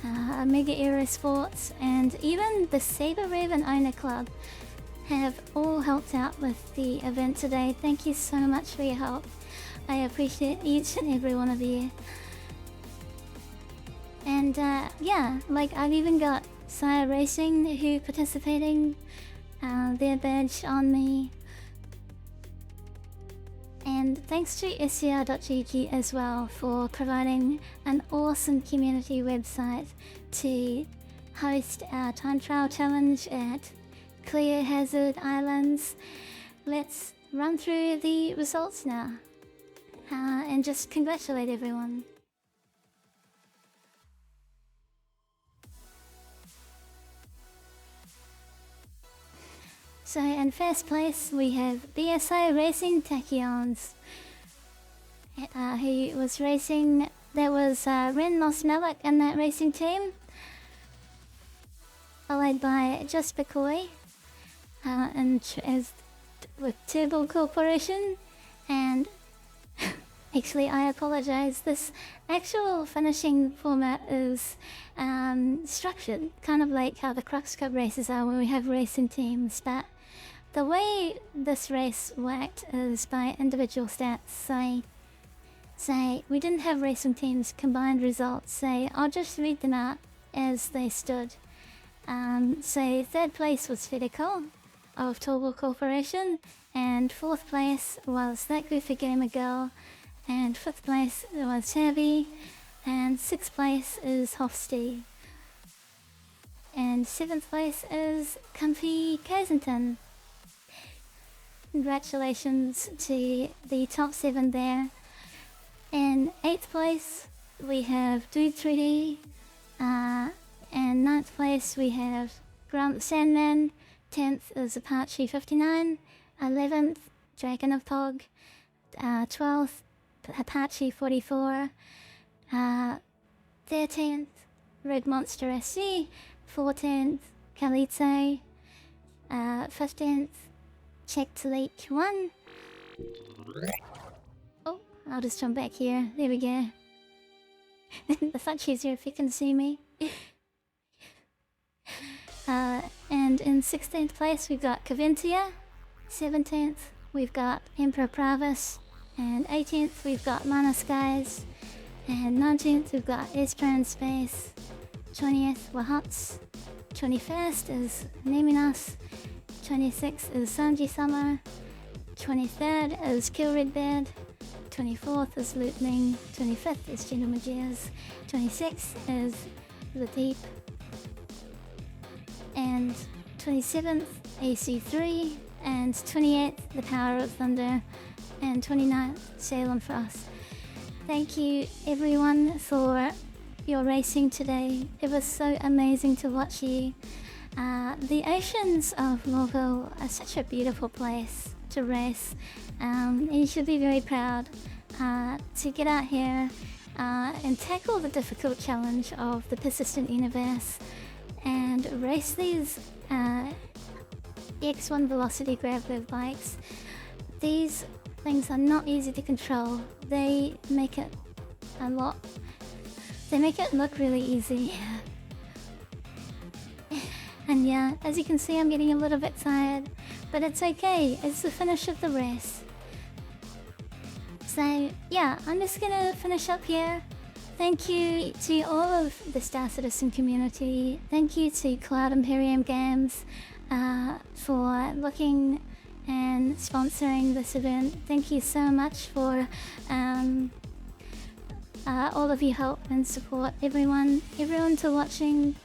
S1: Mega Aero Sports, and even the Saber Raven Owner Club have all helped out with the event today. Thank you so much for your help. I appreciate each and every one of you. And yeah, like I've even got Sire Racing who participating, their badge on me. And thanks to SCR.GG as well for providing an awesome community website to host our time trial challenge at Clear Hazard Islands. Let's run through the results now and just congratulate everyone. So in first place we have BSO Racing Tachyons, who was racing. There was Ren Losmelik in that racing team, followed by Just Bekoi, with Turbo Corporation, and actually I apologize, this actual finishing format is structured kind of like how the Crux Cup races are when we have racing teams, but the way this race worked is by individual stats. Say we didn't have racing teams combined results, so I'll just read them out as they stood. So third place was Fedical of Torval Corporation, and fourth place was That Goofy Gamer Girl, and fifth place was Herbie, and sixth place is Hofsty, and seventh place is Comfy Kazington. Congratulations to the top 7 there. In 8th place, we have Dude 3D. And 9th place, we have Grant Sandman. 10th is Apache 59. 11th, Dragon of Pog. 12th, Apache 44. 13th, Red Monster SC. 14th, Kalite. 15th, Checked Leak 1. Oh, I'll just jump back here. There we go. That's much easier if you can see me. And in 16th place, we've got Caventia. 17th, we've got Emperor Pravis. And 18th, we've got Mana Skies. And 19th, we've got Esperan Space. 20th, Wahots. 21st is Neminas. 26th is Sanji Summer. 23rd is Kill Red Bed. 24th is Lootling. 25th is Gentleman Jazz. 26th is The Deep. And 27th, AC3. And 28th, The Power of Thunder. And 29th, Salem Frost. Thank you everyone for your racing today. It was so amazing to watch you. The oceans of Lorville are such a beautiful place to race. And you should be very proud to get out here and tackle the difficult challenge of the persistent universe and race these X1 velocity grav bikes. These things are not easy to control. They make it look really easy. And yeah, as you can see, I'm getting a little bit tired, but it's okay. It's the finish of the race. So yeah, I'm just gonna finish up here. Thank you to all of the Star Citizen community. Thank you to Cloud Imperium Games for looking and sponsoring this event. Thank you so much for all of your help and support. Everyone to watching.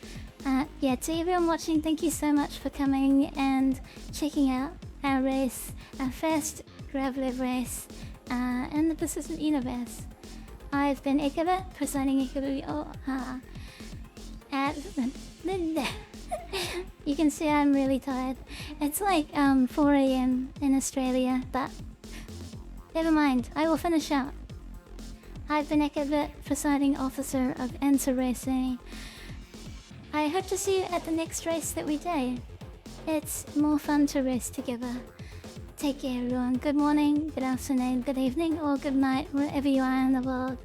S1: To everyone watching, thank you so much for coming and checking out our race, our first Gravlev race in the Persistent Universe. I've been Ekabit, presiding Ekabit. You can see I'm really tired. It's like 4 AM in Australia, but never mind, I will finish up. I've been Ekabit, presiding officer of Enter Racing. I hope to see you at the next race that we do. It's more fun to race together. Take care everyone. Good morning, good afternoon, good evening, or good night, wherever you are in the world.